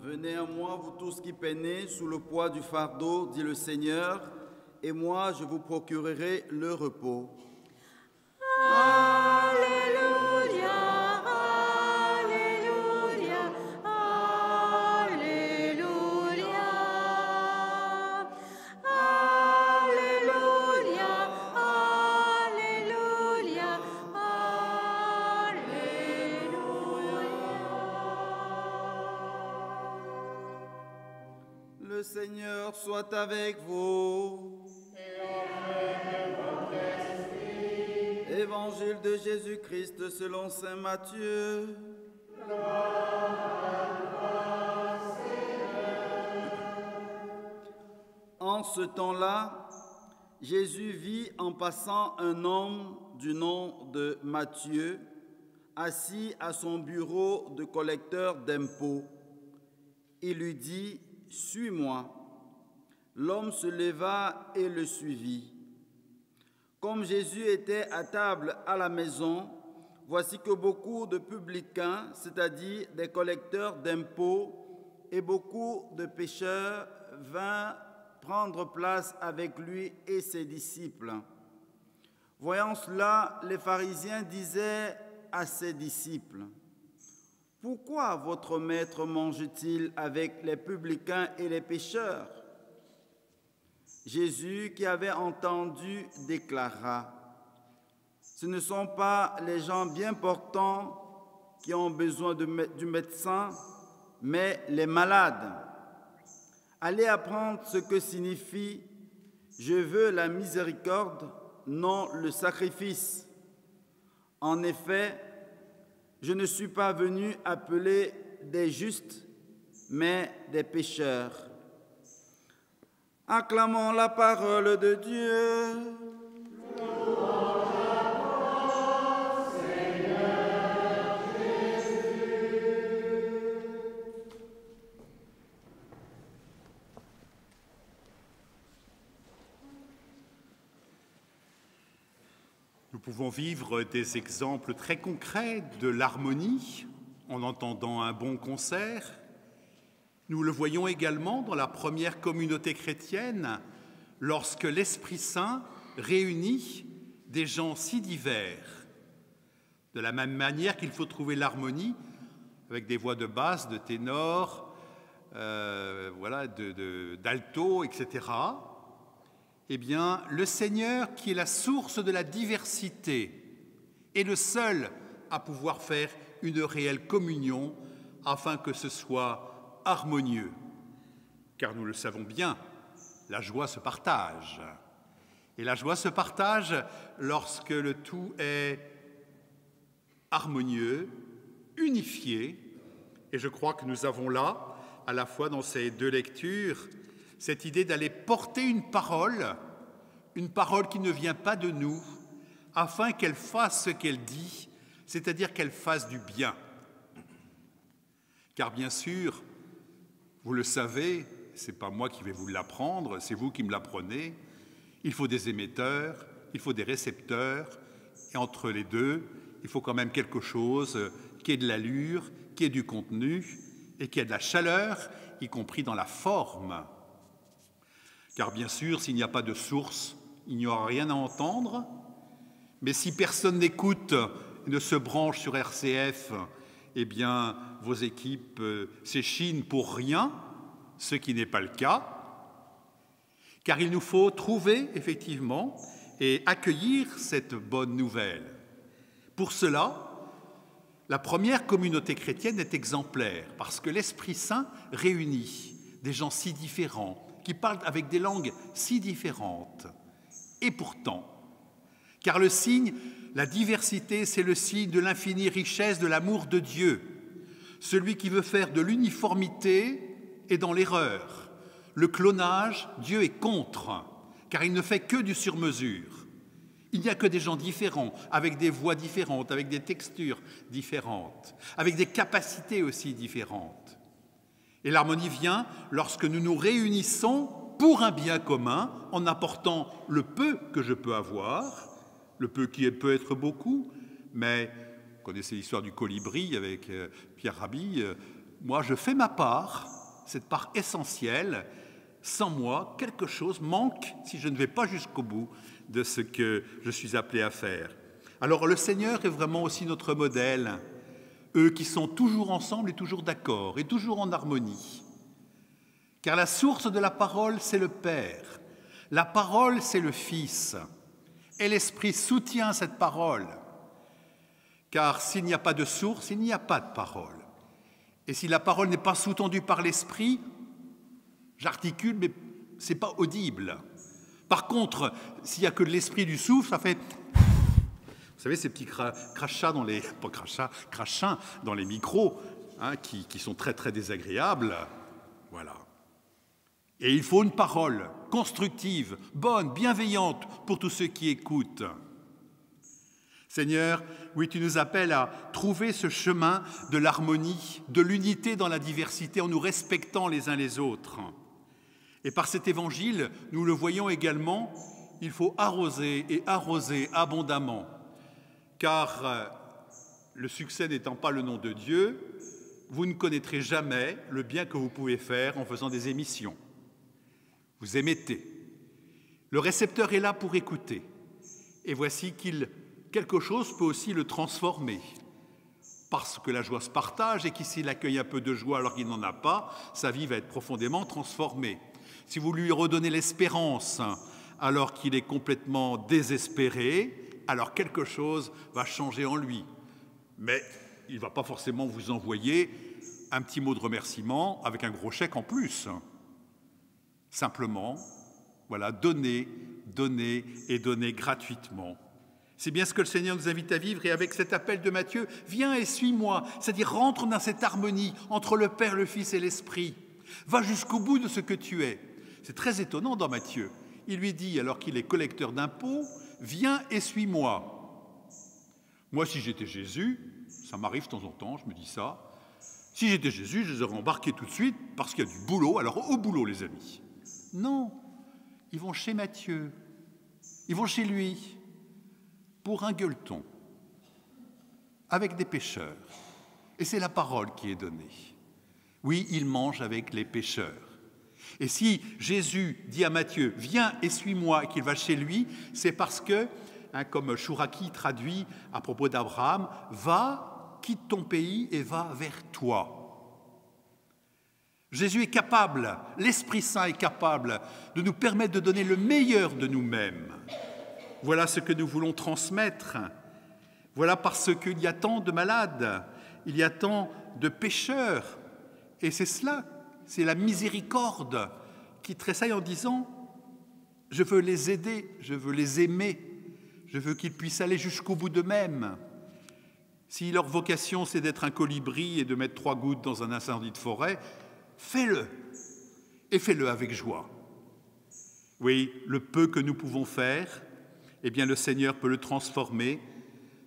Venez à moi, vous tous qui peinez sous le poids du fardeau, dit le Seigneur, et moi je vous procurerai le repos. Alléluia, Alléluia, Alléluia, Alléluia, Alléluia, Le Seigneur soit avec vous. Évangile de Jésus-Christ selon saint Matthieu. En ce temps-là, Jésus vit en passant un homme du nom de Matthieu, assis à son bureau de collecteur d'impôts. Il lui dit: « Suis-moi ». L'homme se leva et le suivit. Comme Jésus était à table à la maison, voici que beaucoup de publicains, c'est-à-dire des collecteurs d'impôts, et beaucoup de pécheurs vinrent prendre place avec lui et ses disciples. Voyant cela, les pharisiens disaient à ses disciples: « Pourquoi votre maître mange-t-il avec les publicains et les pécheurs ?» Jésus, qui avait entendu, déclara: « Ce ne sont pas les gens bien portants qui ont besoin du médecin, mais les malades. Allez apprendre ce que signifie « Je veux la miséricorde, non le sacrifice ». En effet, je ne suis pas venu appeler des justes, mais des pécheurs. » Acclamons la parole de Dieu. Nous pouvons vivre des exemples très concrets de l'harmonie en entendant un bon concert. Nous le voyons également dans la première communauté chrétienne, lorsque l'Esprit Saint réunit des gens si divers. De la même manière qu'il faut trouver l'harmonie avec des voix de basse, de ténor, d'alto, etc. Eh bien, le Seigneur, qui est la source de la diversité, est le seul à pouvoir faire une réelle communion afin que ce soit harmonieux. car nous le savons bien, la joie se partage. Et la joie se partage lorsque le tout est harmonieux, unifié. Et je crois que nous avons là, à la fois dans ces deux lectures, cette idée d'aller porter une parole qui ne vient pas de nous, afin qu'elle fasse ce qu'elle dit, c'est-à-dire qu'elle fasse du bien. Car bien sûr, vous le savez, ce n'est pas moi qui vais vous l'apprendre, c'est vous qui me l'apprenez, il faut des émetteurs, il faut des récepteurs, et entre les deux, il faut quand même quelque chose qui ait de l'allure, qui ait du contenu, et qui ait de la chaleur, y compris dans la forme. Car bien sûr, s'il n'y a pas de source, il n'y aura rien à entendre, mais si personne n'écoute, ne se branche sur RCF, eh bien, vos équipes s'échinent pour rien, ce qui n'est pas le cas, car il nous faut trouver, effectivement, et accueillir cette bonne nouvelle. Pour cela, la première communauté chrétienne est exemplaire, parce que l'Esprit Saint réunit des gens si différents, qui parlent avec des langues si différentes. Et pourtant, car le signe, la diversité, c'est le signe de l'infinie richesse de l'amour de Dieu. Celui qui veut faire de l'uniformité est dans l'erreur. Le clonage, Dieu est contre, car il ne fait que du sur-mesure. Il n'y a que des gens différents, avec des voix différentes, avec des textures différentes, avec des capacités aussi différentes. Et l'harmonie vient lorsque nous nous réunissons pour un bien commun, en apportant le peu que je peux avoir, le peu qui peut être beaucoup, mais vous connaissez l'histoire du colibri avec Pierre Rabhi, moi je fais ma part, cette part essentielle. Sans moi, quelque chose manque si je ne vais pas jusqu'au bout de ce que je suis appelé à faire. Alors le Seigneur est vraiment aussi notre modèle, eux qui sont toujours ensemble et toujours d'accord, et toujours en harmonie. Car la source de la parole, c'est le Père. La parole, c'est le Fils. Et l'Esprit soutient cette parole. Car s'il n'y a pas de source, il n'y a pas de parole. Et si la parole n'est pas sous-tendue par l'Esprit, j'articule, mais ce n'est pas audible. Par contre, s'il n'y a que de l'esprit du souffle, ça fait... Vous savez, ces petits crachats dans les... Pas crachins dans les micros, hein, qui sont très, très désagréables. Voilà. Et il faut une parole constructive, bonne, bienveillante pour tous ceux qui écoutent. Seigneur, oui, tu nous appelles à trouver ce chemin de l'harmonie, de l'unité dans la diversité, en nous respectant les uns les autres. Et par cet évangile, nous le voyons également, il faut arroser et arroser abondamment, car le succès n'étant pas le nom de Dieu, vous ne connaîtrez jamais le bien que vous pouvez faire en faisant des émissions. Vous émettez. Le récepteur est là pour écouter. Et voici quelque chose peut aussi le transformer. Parce que la joie se partage et qu'il s'il accueille un peu de joie alors qu'il n'en a pas, sa vie va être profondément transformée. Si vous lui redonnez l'espérance alors qu'il est complètement désespéré, alors quelque chose va changer en lui. Mais il ne va pas forcément vous envoyer un petit mot de remerciement avec un gros chèque en plus. Simplement, voilà, donner, donner et donner gratuitement. C'est bien ce que le Seigneur nous invite à vivre, et avec cet appel de Matthieu, viens et suis-moi, c'est-à-dire rentre dans cette harmonie entre le Père, le Fils et l'Esprit. Va jusqu'au bout de ce que tu es. C'est très étonnant dans Matthieu. Il lui dit, alors qu'il est collecteur d'impôts, viens et suis-moi. Moi, si j'étais Jésus, ça m'arrive de temps en temps, je me dis ça, si j'étais Jésus, je les aurais embarqués tout de suite parce qu'il y a du boulot, alors au boulot les amis. Non, ils vont chez Matthieu, ils vont chez lui, pour un gueuleton, avec des pécheurs. Et c'est la parole qui est donnée. Oui, il mange avec les pécheurs. Et si Jésus dit à Matthieu, viens et suis-moi, et qu'il va chez lui, c'est parce que, comme Chouraki traduit à propos d'Abraham, va, quitte ton pays et va vers toi. Jésus est capable, l'Esprit Saint est capable de nous permettre de donner le meilleur de nous-mêmes. Voilà ce que nous voulons transmettre. Voilà parce qu'il y a tant de malades, il y a tant de pécheurs. Et c'est cela c'est la miséricorde qui tressaille en disant « Je veux les aider, je veux les aimer, je veux qu'ils puissent aller jusqu'au bout d'eux-mêmes. » Si leur vocation, c'est d'être un colibri et de mettre 3 gouttes dans un incendie de forêt, fais-le, et fais-le avec joie. Oui, le peu que nous pouvons faire, eh bien le Seigneur peut le transformer.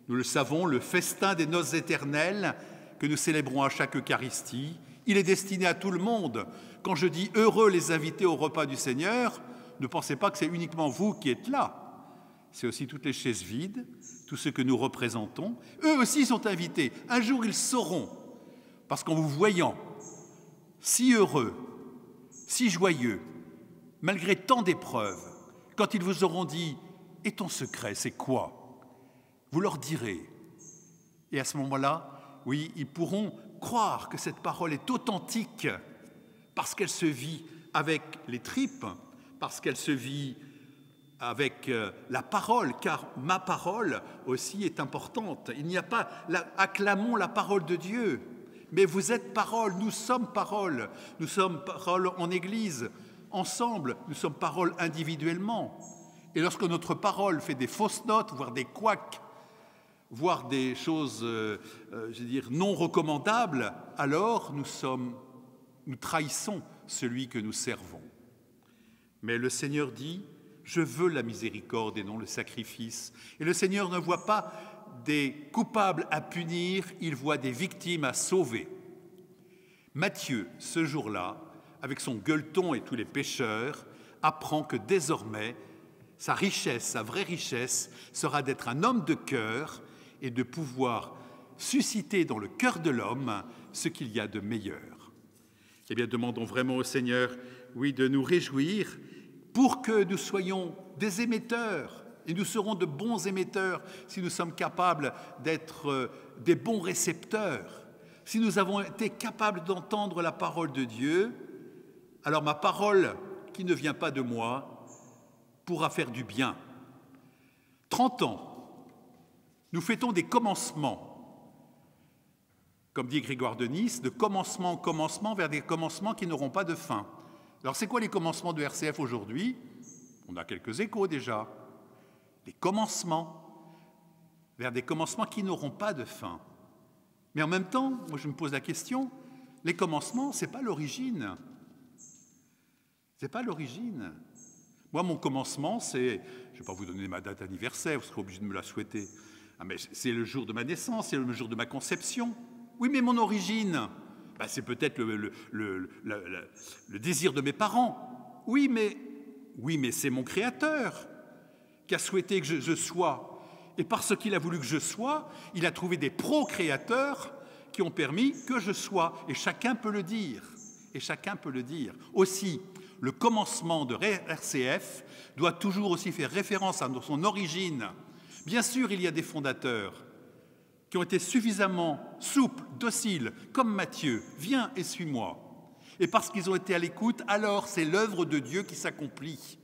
Nous le savons, le festin des noces éternelles que nous célébrons à chaque Eucharistie, il est destiné à tout le monde. Quand je dis « heureux les invités au repas du Seigneur », ne pensez pas que c'est uniquement vous qui êtes là. C'est aussi toutes les chaises vides, tous ceux que nous représentons. Eux aussi sont invités. Un jour, ils sauront, parce qu'en vous voyant si heureux, si joyeux, malgré tant d'épreuves, quand ils vous auront dit « Et ton secret, c'est quoi ?» Vous leur direz. Et à ce moment-là, oui, ils pourront croire que cette parole est authentique parce qu'elle se vit avec les tripes, parce qu'elle se vit avec la parole, car ma parole aussi est importante. Il n'y a pas, acclamons la parole de Dieu, mais vous êtes parole, nous sommes parole en Église, ensemble, nous sommes parole individuellement. Et lorsque notre parole fait des fausses notes, voire des couacs, voire des choses, non recommandables, alors nous trahissons celui que nous servons. Mais le Seigneur dit « Je veux la miséricorde et non le sacrifice ». Et le Seigneur ne voit pas des coupables à punir, il voit des victimes à sauver. Matthieu, ce jour-là, avec son gueuleton et tous les pécheurs, apprend que désormais, sa richesse, sa vraie richesse, sera d'être un homme de cœur et de pouvoir susciter dans le cœur de l'homme ce qu'il y a de meilleur. Eh bien, demandons vraiment au Seigneur, oui, de nous réjouir pour que nous soyons des émetteurs, et nous serons de bons émetteurs si nous sommes capables d'être des bons récepteurs. Si nous avons été capables d'entendre la parole de Dieu, alors ma parole, qui ne vient pas de moi, pourra faire du bien. 30 ans, nous fêtons des commencements. Comme dit Grégoire de Nice, de commencement en commencement vers des commencements qui n'auront pas de fin. Alors c'est quoi les commencements de RCF aujourd'hui? On a quelques échos déjà. Les commencements vers des commencements qui n'auront pas de fin. Mais en même temps, moi je me pose la question, les commencements, ce n'est pas l'origine. C'est pas l'origine. Moi, mon commencement, c'est, je ne vais pas vous donner ma date anniversaire, vous serez obligé de me la souhaiter. Ah, mais c'est le jour de ma naissance, c'est le jour de ma conception. Oui, mais mon origine, c'est peut-être le désir de mes parents. Oui, mais c'est mon Créateur qui a souhaité que je sois. Et parce qu'il a voulu que je sois, il a trouvé des procréateurs qui ont permis que je sois. Et chacun peut le dire. Et chacun peut le dire. Aussi, le commencement de RCF doit toujours aussi faire référence à son origine. Bien sûr, il y a des fondateurs qui ont été suffisamment souples, dociles, comme Matthieu, viens et suis-moi. Et parce qu'ils ont été à l'écoute, alors c'est l'œuvre de Dieu qui s'accomplit.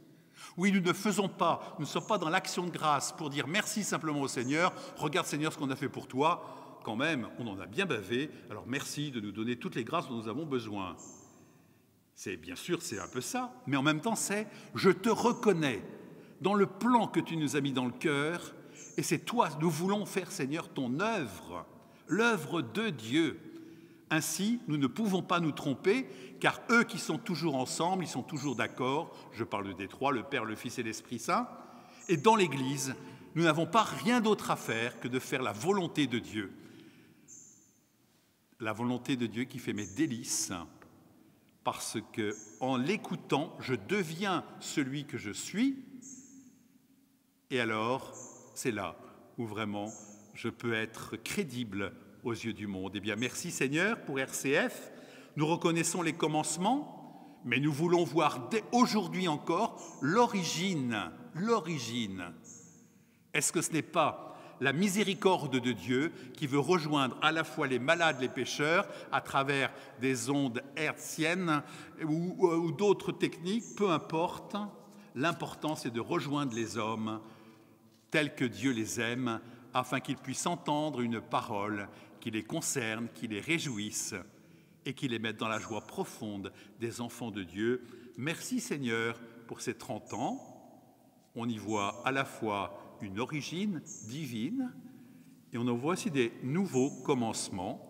Oui, nous ne sommes pas dans l'action de grâce pour dire merci simplement au Seigneur, regarde Seigneur ce qu'on a fait pour toi, quand même, on en a bien bavé, alors merci de nous donner toutes les grâces dont nous avons besoin. C'est bien sûr, c'est un peu ça, mais en même temps c'est je te reconnais dans le plan que tu nous as mis dans le cœur, et c'est toi, nous voulons faire Seigneur ton œuvre, l'œuvre de Dieu. Ainsi, nous ne pouvons pas nous tromper, car eux qui sont toujours ensemble, ils sont toujours d'accord, je parle des trois, le Père, le Fils et l'Esprit Saint, et dans l'Église, nous n'avons pas rien d'autre à faire que de faire la volonté de Dieu. La volonté de Dieu qui fait mes délices, parce que en l'écoutant, je deviens celui que je suis, et alors, c'est là où vraiment je peux être crédible aux yeux du monde. Eh bien, merci Seigneur pour RCF. Nous reconnaissons les commencements, mais nous voulons voir dès aujourd'hui encore l'origine. L'origine. Est-ce que ce n'est pas la miséricorde de Dieu qui veut rejoindre à la fois les malades, les pécheurs, à travers des ondes hertziennes ou d'autres techniques, peu importe. L'important, c'est de rejoindre les hommes tels que Dieu les aime, afin qu'ils puissent entendre une parole qui les concerne, qui les réjouisse et qui les mette dans la joie profonde des enfants de Dieu. Merci Seigneur pour ces 30 ans. On y voit à la fois une origine divine et on en voit aussi des nouveaux commencements,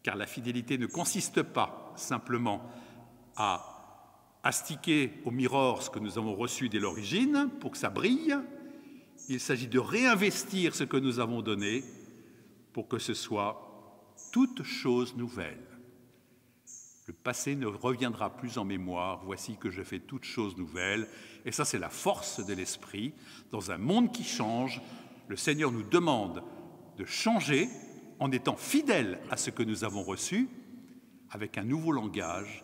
car la fidélité ne consiste pas simplement à astiquer au miroir ce que nous avons reçu dès l'origine pour que ça brille. Il s'agit de réinvestir ce que nous avons donné pour que ce soit toute chose nouvelle. Le passé ne reviendra plus en mémoire. Voici que je fais toute chose nouvelle. Et ça, c'est la force de l'esprit. Dans un monde qui change, le Seigneur nous demande de changer en étant fidèles à ce que nous avons reçu, avec un nouveau langage,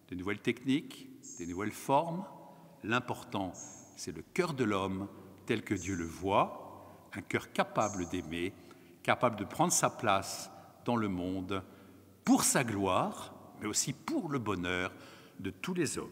de nouvelles techniques, des nouvelles formes. L'important, c'est le cœur de l'homme tel que Dieu le voit, un cœur capable d'aimer, capable de prendre sa place dans le monde pour sa gloire, mais aussi pour le bonheur de tous les hommes.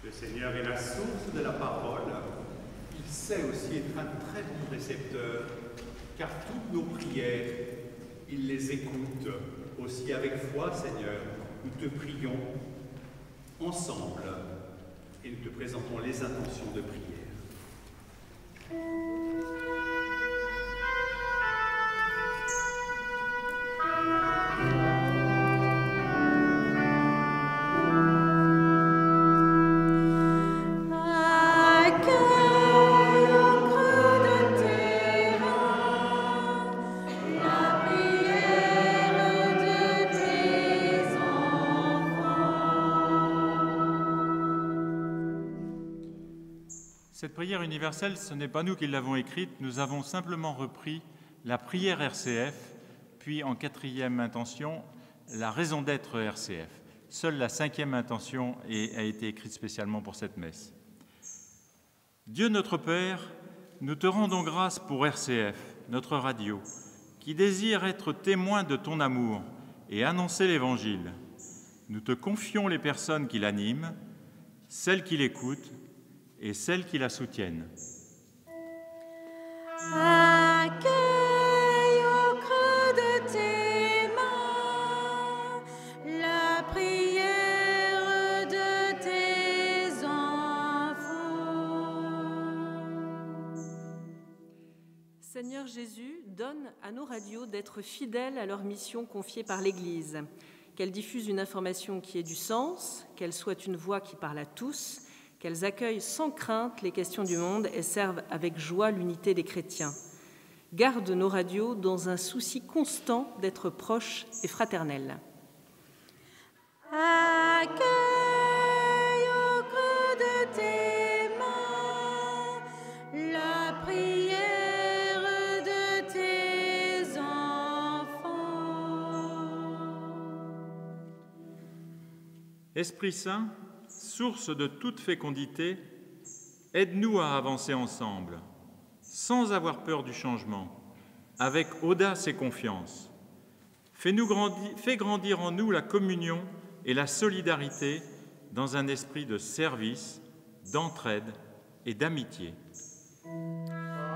Le Seigneur est la source de la parole. Il sait aussi être un très bon récepteur, car toutes nos prières, il les écoute. Aussi avec foi, Seigneur, nous te prions ensemble et nous te présentons les intentions de prière. Cette prière universelle, ce n'est pas nous qui l'avons écrite, nous avons simplement repris la prière RCF, puis en 4e intention, la raison d'être RCF. Seule la 5e intention a été écrite spécialement pour cette messe. Dieu notre Père, nous te rendons grâce pour RCF, notre radio, qui désire être témoin de ton amour et annoncer l'Évangile. Nous te confions les personnes qui l'animent, celles qui l'écoutent, et celles qui la soutiennent. Accueille au creux de tes mains la prière de tes enfants. Seigneur Jésus, donne à nos radios d'être fidèles à leur mission confiée par l'Église, qu'elles diffusent une information qui ait du sens, qu'elles soient une voix qui parle à tous, qu'elles accueillent sans crainte les questions du monde et servent avec joie l'unité des chrétiens. Garde nos radios dans un souci constant d'être proches et fraternels. Accueille au creux de tes mains la prière de tes enfants. Esprit Saint, source de toute fécondité, aide-nous à avancer ensemble, sans avoir peur du changement, avec audace et confiance. Fais grandir en nous la communion et la solidarité dans un esprit de service, d'entraide et d'amitié.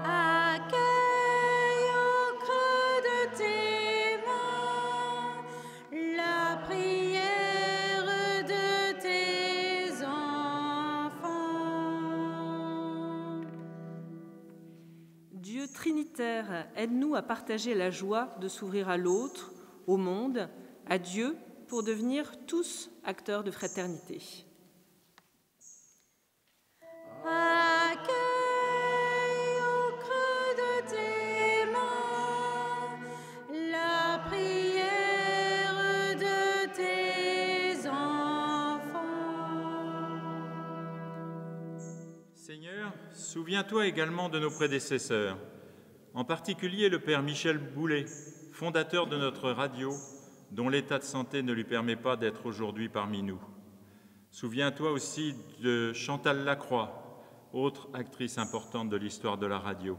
Accueille au creux de tes mains la terre, aide-nous à partager la joie de s'ouvrir à l'autre, au monde, à Dieu, pour devenir tous acteurs de fraternité. Accueille au creux de tes mains la prière de tes enfants. Seigneur, souviens-toi également de nos prédécesseurs, en particulier le Père Michel Boulet, fondateur de notre radio, dont l'état de santé ne lui permet pas d'être aujourd'hui parmi nous. Souviens-toi aussi de Chantal Lacroix, autre actrice importante de l'histoire de la radio.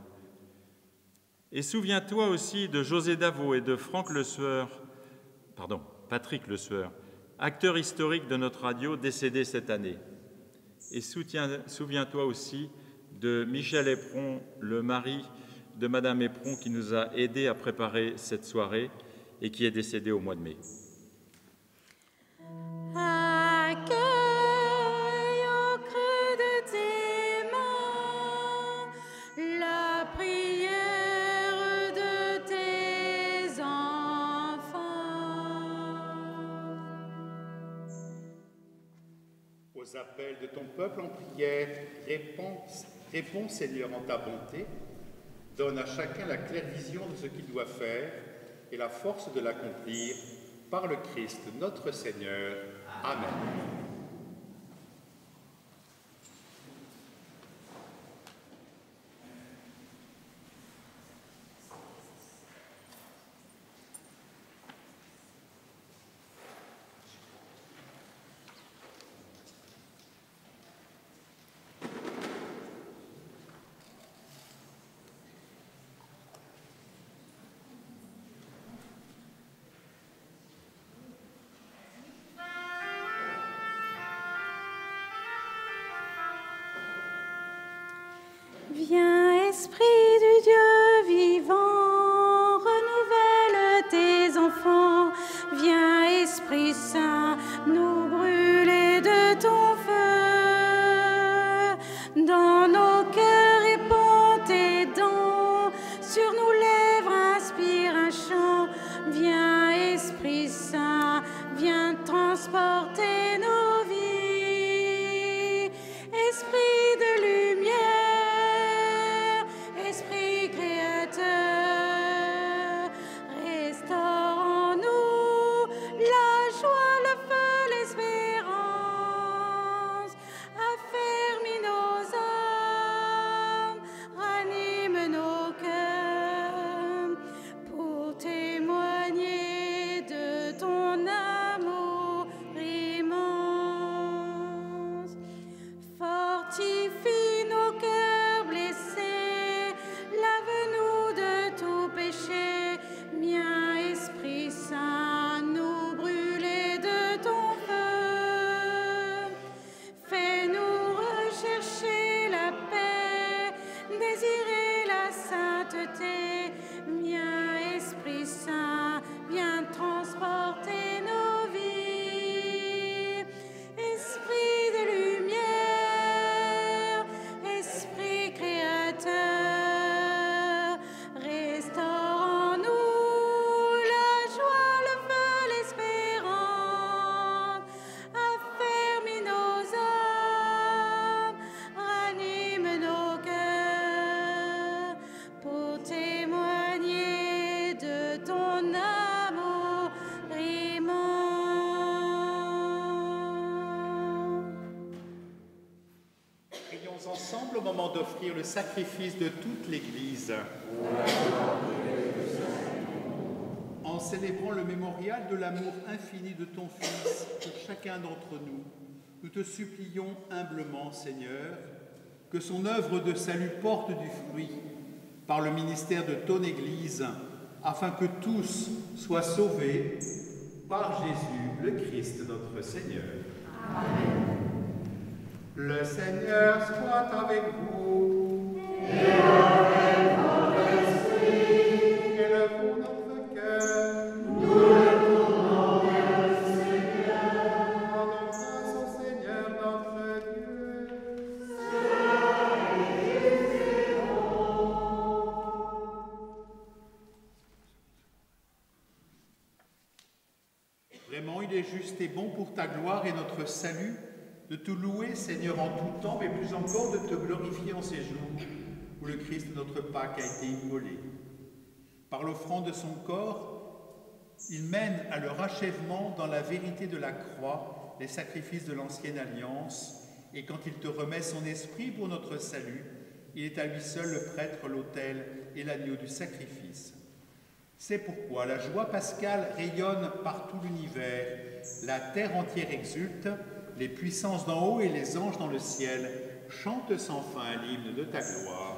Et souviens-toi aussi de José Davot et de Patrick Le Sueur, acteur historique de notre radio décédé cette année. Et souviens-toi aussi de Michel Éperon, le mari de Madame Éperon, qui nous a aidés à préparer cette soirée et qui est décédé au mois de mai. Accueille au creux de tes mains la prière de tes enfants. Aux appels de ton peuple en prière, réponds Seigneur en ta bonté. Donne à chacun la claire vision de ce qu'il doit faire et la force de l'accomplir par le Christ notre Seigneur. Amen. Viens, Esprit du Dieu vivant, renouvelle tes enfants. Viens, Esprit Saint, nous brûler de ton feu. Dans nos cœurs répand tes dons, sur nos lèvres inspire un chant. Viens, Esprit Saint, viens transporter nos vies. Esprit de lumière, Esprit créateur, restaure en nous la joie, le feu, l'espérance. Affermis nos âmes, ranime nos cœurs, pour témoigner de ton amour immense. Fortifie nos cœurs blessés, lave-nous de tout péché. Viens, Esprit Saint, nous brûler de ton feu. Fais-nous rechercher la paix, désirer la sainteté. Viens, Esprit Saint, viens transporter nos vies. Esprit de lumière, Esprit créateur, restaure en nous la joie, le feu, l'espérance. Affermis nos âmes, ranime nos cœurs, pour témoigner de ton amour immense. Prions ensemble au moment d'offrir le sacrifice de toute l'Église. En célébrant le mémorial de l'amour infini de ton Fils pour chacun d'entre nous, nous te supplions humblement, Seigneur, que son œuvre de salut porte du fruit par le ministère de ton Église, afin que tous soient sauvés par Jésus, le Christ, notre Seigneur. Amen. Le Seigneur soit avec vous. Et avec votre esprit. Élevons notre cœur. Nous le tournons vers le Seigneur. Rendons grâce au Seigneur notre Dieu. Cela est juste et bon. Vraiment, il est juste et bon pour ta gloire et notre salut de te louer, Seigneur, en tout temps, mais plus encore de te glorifier en ces jours où le Christ, notre Pâque, a été immolé. Par l'offrande de son corps, il mène à leur achèvement dans la vérité de la croix les sacrifices de l'ancienne alliance, et quand il te remet son esprit pour notre salut, il est à lui seul le prêtre, l'autel et l'agneau du sacrifice. C'est pourquoi la joie pascale rayonne par tout l'univers, la terre entière exulte, les puissances d'en haut et les anges dans le ciel chantent sans fin l'hymne de ta gloire.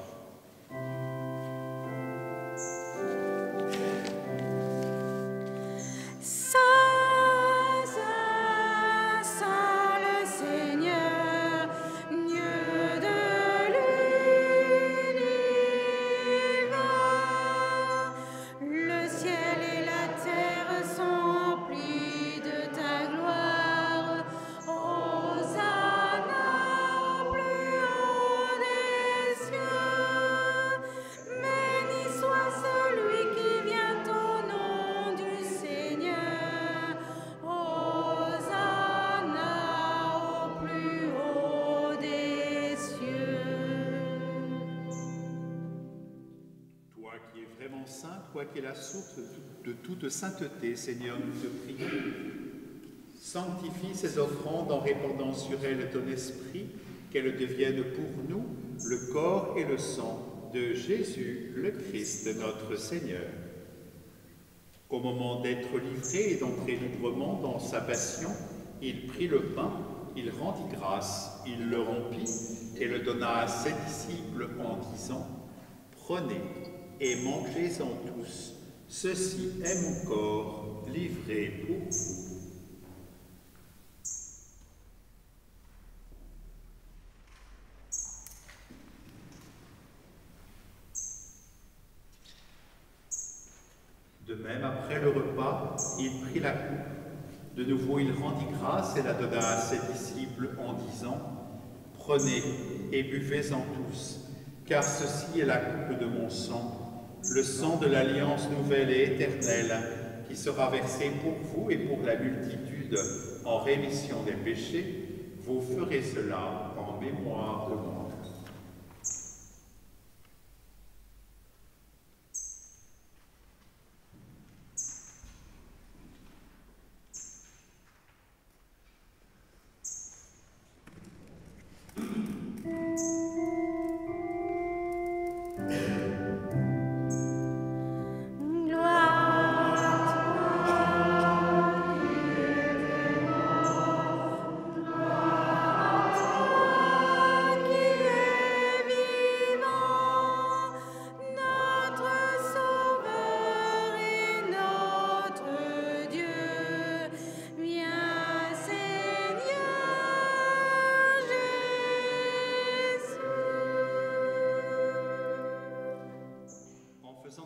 Toi qui es la source de toute sainteté, Seigneur, nous te prions. Sanctifie ces offrandes en répandant sur elles ton esprit, qu'elles deviennent pour nous le corps et le sang de Jésus, le Christ, notre Seigneur. Au moment d'être livré et d'entrer librement dans sa passion, il prit le pain, il rendit grâce, il le rompit et le donna à ses disciples en disant « Prenez et mangez-en tous, ceci est mon corps livré pour vous. » De même, après le repas, il prit la coupe. De nouveau, il rendit grâce et la donna à ses disciples en disant « Prenez et buvez-en tous, car ceci est la coupe de mon sang, le sang de l'alliance nouvelle et éternelle, qui sera versé pour vous et pour la multitude en rémission des péchés. Vous ferez cela en mémoire de moi. »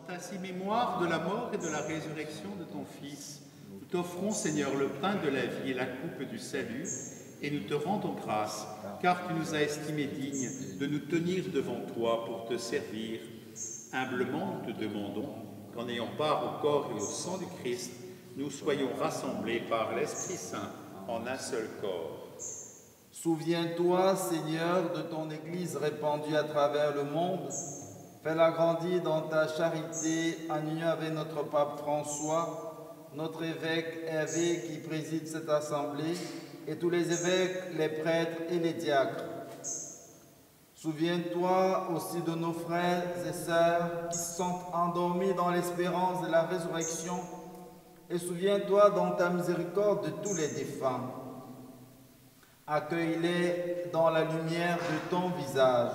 Ainsi mémoire de la mort et de la résurrection de ton Fils, nous t'offrons, Seigneur, le pain de la vie et la coupe du salut, et nous te rendons grâce, car tu nous as estimés dignes de nous tenir devant toi pour te servir. Humblement, nous te demandons qu'en ayant part au corps et au sang du Christ, nous soyons rassemblés par l'Esprit Saint en un seul corps. Souviens-toi, Seigneur, de ton Église répandue à travers le monde. Fais-la grandir dans ta charité en union avec notre pape François, notre évêque Hervé qui préside cette assemblée, et tous les évêques, les prêtres et les diacres. Souviens-toi aussi de nos frères et sœurs qui sont endormis dans l'espérance de la résurrection, et souviens-toi dans ta miséricorde de tous les défunts. Accueille-les dans la lumière de ton visage.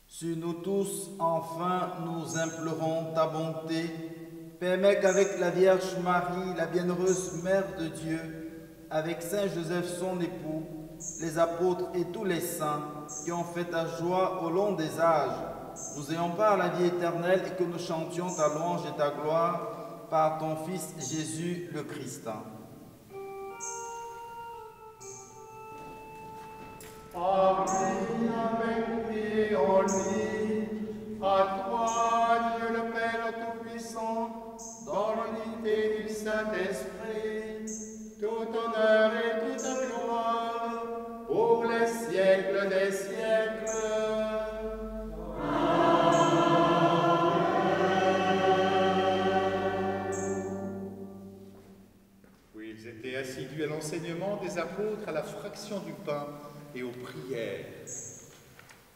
Sur nous tous, enfin, nous implorons ta bonté. Permets qu'avec la Vierge Marie, la bienheureuse Mère de Dieu, avec Saint Joseph son époux, les apôtres et tous les saints qui ont fait ta joie au long des âges, nous ayons part à la vie éternelle et que nous chantions ta louange et ta gloire par ton Fils Jésus le Christ. Amen, avec lui, en lui, à toi, Dieu le Père Tout-Puissant, dans l'unité du Saint Saint-Esprit, tout honneur et toute gloire, pour les siècles des siècles. Oui, ils étaient assidus à l'enseignement des apôtres, à la fraction du pain et aux prières.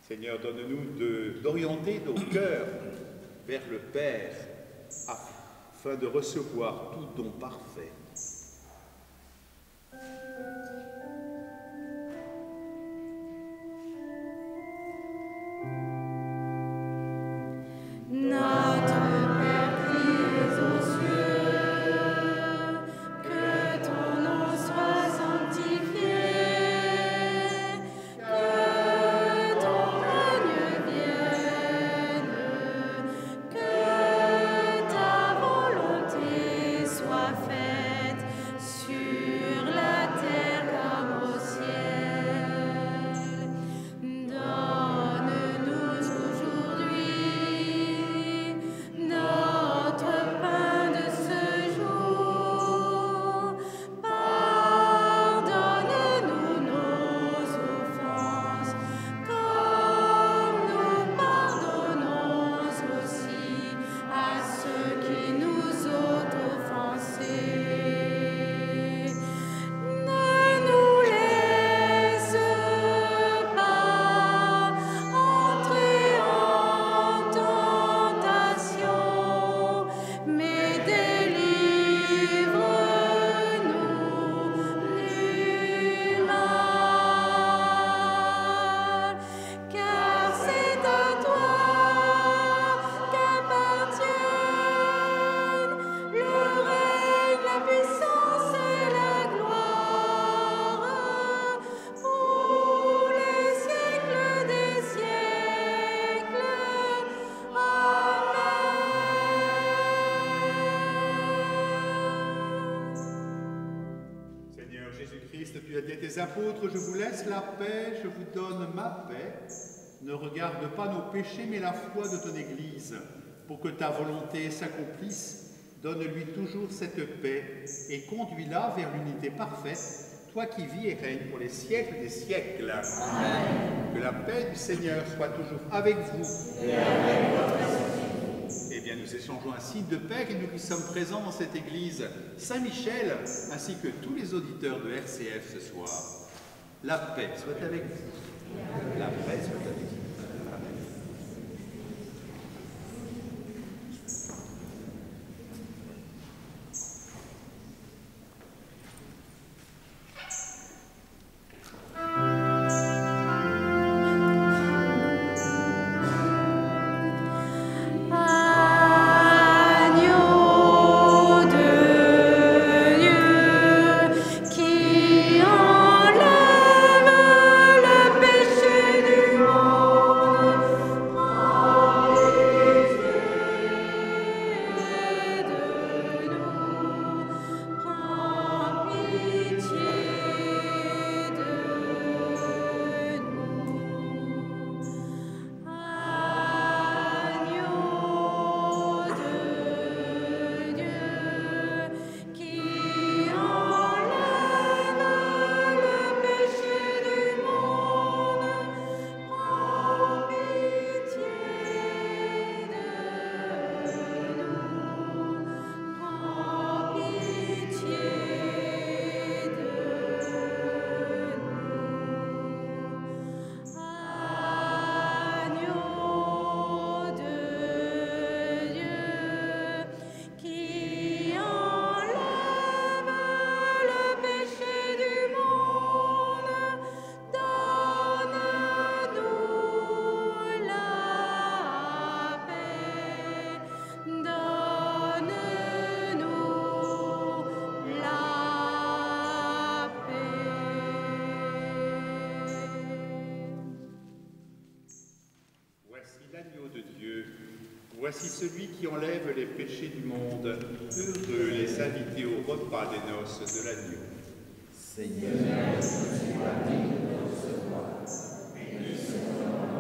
Seigneur, donne-nous d'orienter nos cœurs vers le Père, afin de recevoir tout don parfait. Tu as dit à tes apôtres, je vous laisse la paix, je vous donne ma paix. Ne regarde pas nos péchés, mais la foi de ton Église. Pour que ta volonté s'accomplisse, donne-lui toujours cette paix et conduis-la vers l'unité parfaite, toi qui vis et règnes pour les siècles des siècles. Amen. Que la paix du Seigneur soit toujours avec vous. Et avec votre esprit. Eh bien, nous échangeons un signe de paix et nous qui sommes présents dans cette église Saint-Michel, ainsi que tous les auditeurs de RCF ce soir. La paix soit avec vous. La paix soit avec vous. Voici celui qui enlève les péchés du monde. Heureux les invités au repas des noces de l'agneau. Seigneur, je suis digne de recevoir, béni soit ton nom.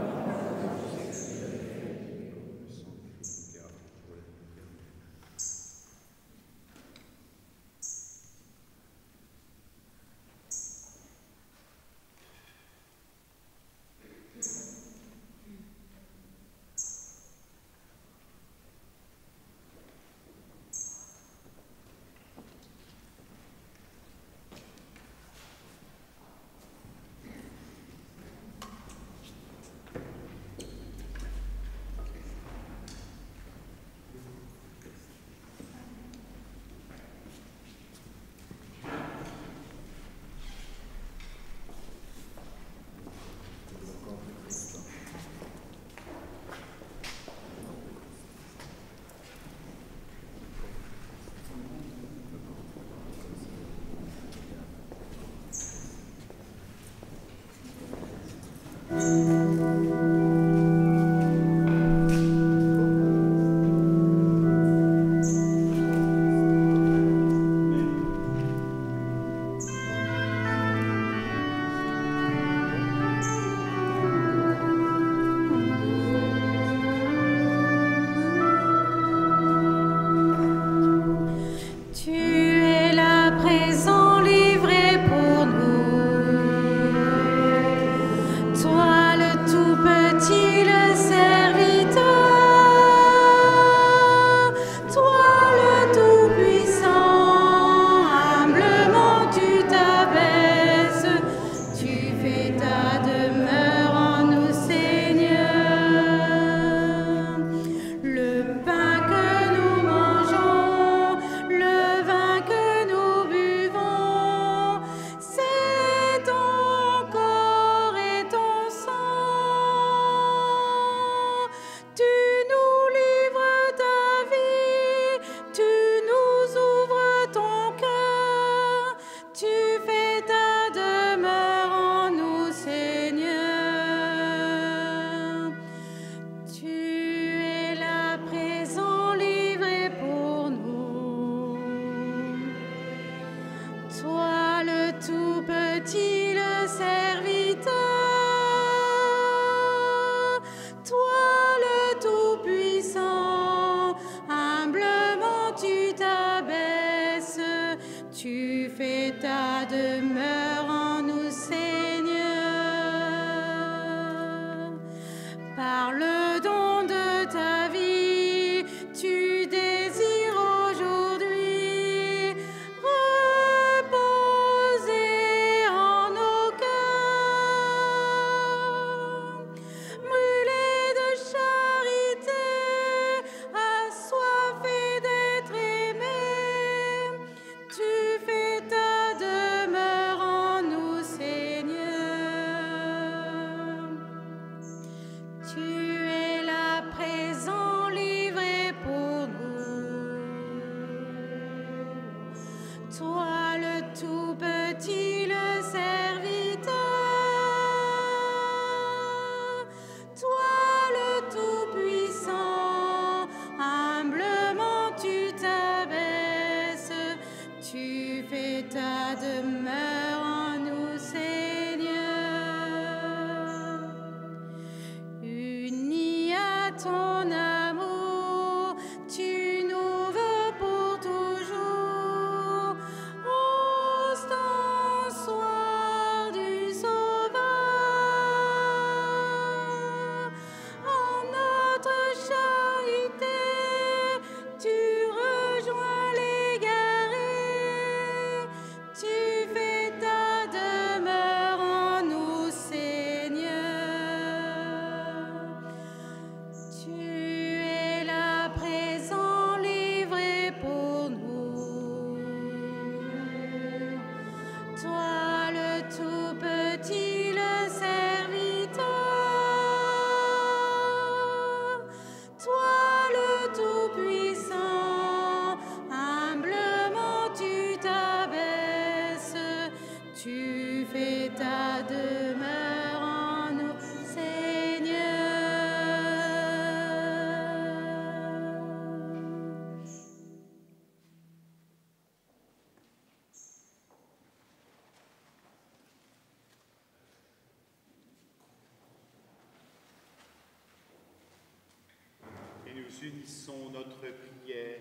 Unissons notre prière.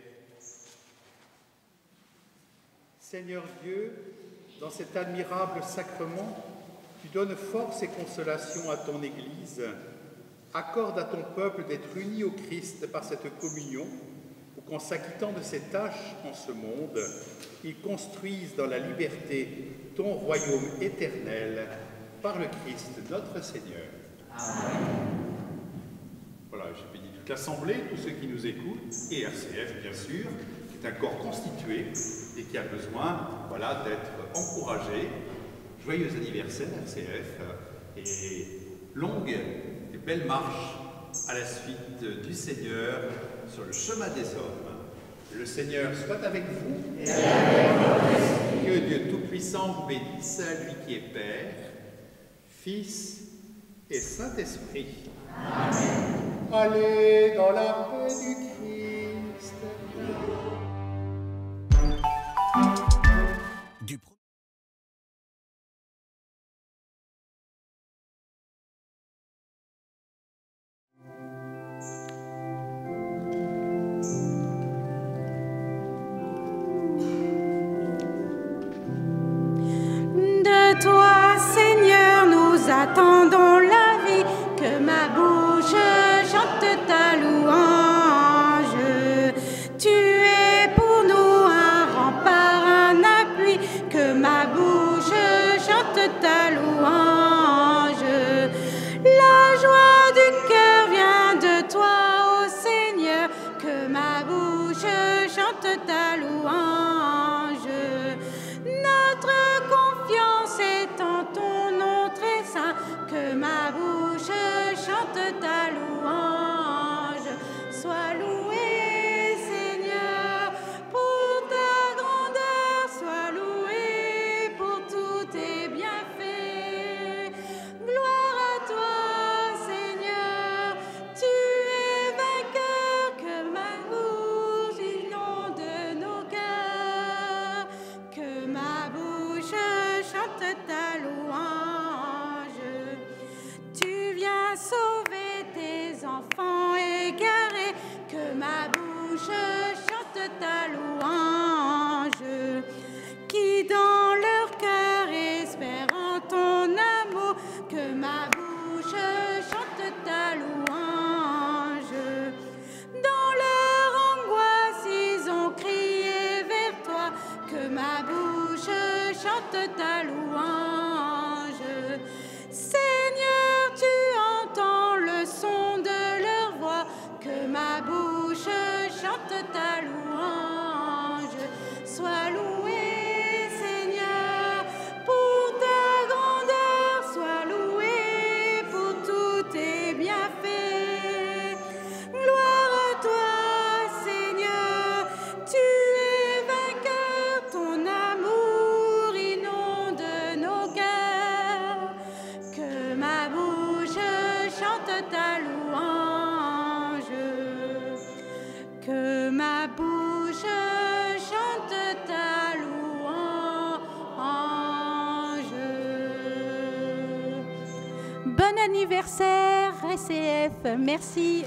Seigneur Dieu, dans cet admirable sacrement, tu donnes force et consolation à ton Église. Accorde à ton peuple d'être uni au Christ par cette communion, pour qu'en s'acquittant de ses tâches en ce monde, ils construisent dans la liberté ton royaume éternel par le Christ notre Seigneur. Amen. Voilà, j'ai béni toute l'Assemblée, tous ceux qui nous écoutent, et RCF bien sûr, qui est un corps constitué et qui a besoin d'être encouragé. Joyeux anniversaire RCF et longue et belle marche à la suite du Seigneur sur le chemin des hommes. Le Seigneur soit avec vous et avec votre esprit. Que Dieu Tout-Puissant vous bénisse, lui qui est Père, Fils et Saint-Esprit. Amen. Allez dans la paix du Christ. De toi, Seigneur, nous attendons la vie, que ma bouche chante ta louange. Tu es pour nous un rempart, un appui, que ma bouche chante ta louange. La joie du cœur vient de toi, ô Seigneur, que ma bouche chante ta louange. Notre confiance est en ton nom très saint, que ma bouche chante ta louange. Sois loué, Seigneur, pour ta grandeur, sois loué pour tous tes bienfaits. Gloire à toi, Seigneur, tu es vainqueur, que ma bouche inonde nos cœurs, que ma bouche chante ta louange. Tu viens sauver tes enfants égarés, que ma bouche chante ta louange. Qui dans leur cœur espèrent en ton amour, que ma bouche chante ta louange. Dans leur angoisse, ils ont crié vers toi, que ma bouche chante ta louange. Seigneur, tu entends le son de leur voix, que ma bouche chante ta louange. Sois loué, Seigneur, pour ta grandeur, sois loué pour tous tes bienfaits. Gloire à toi, Seigneur, tu es vainqueur, ton amour inonde nos cœurs, que ma bouche chante ta louange, que ma bouche chante ta louange. Bon anniversaire, RCF, merci.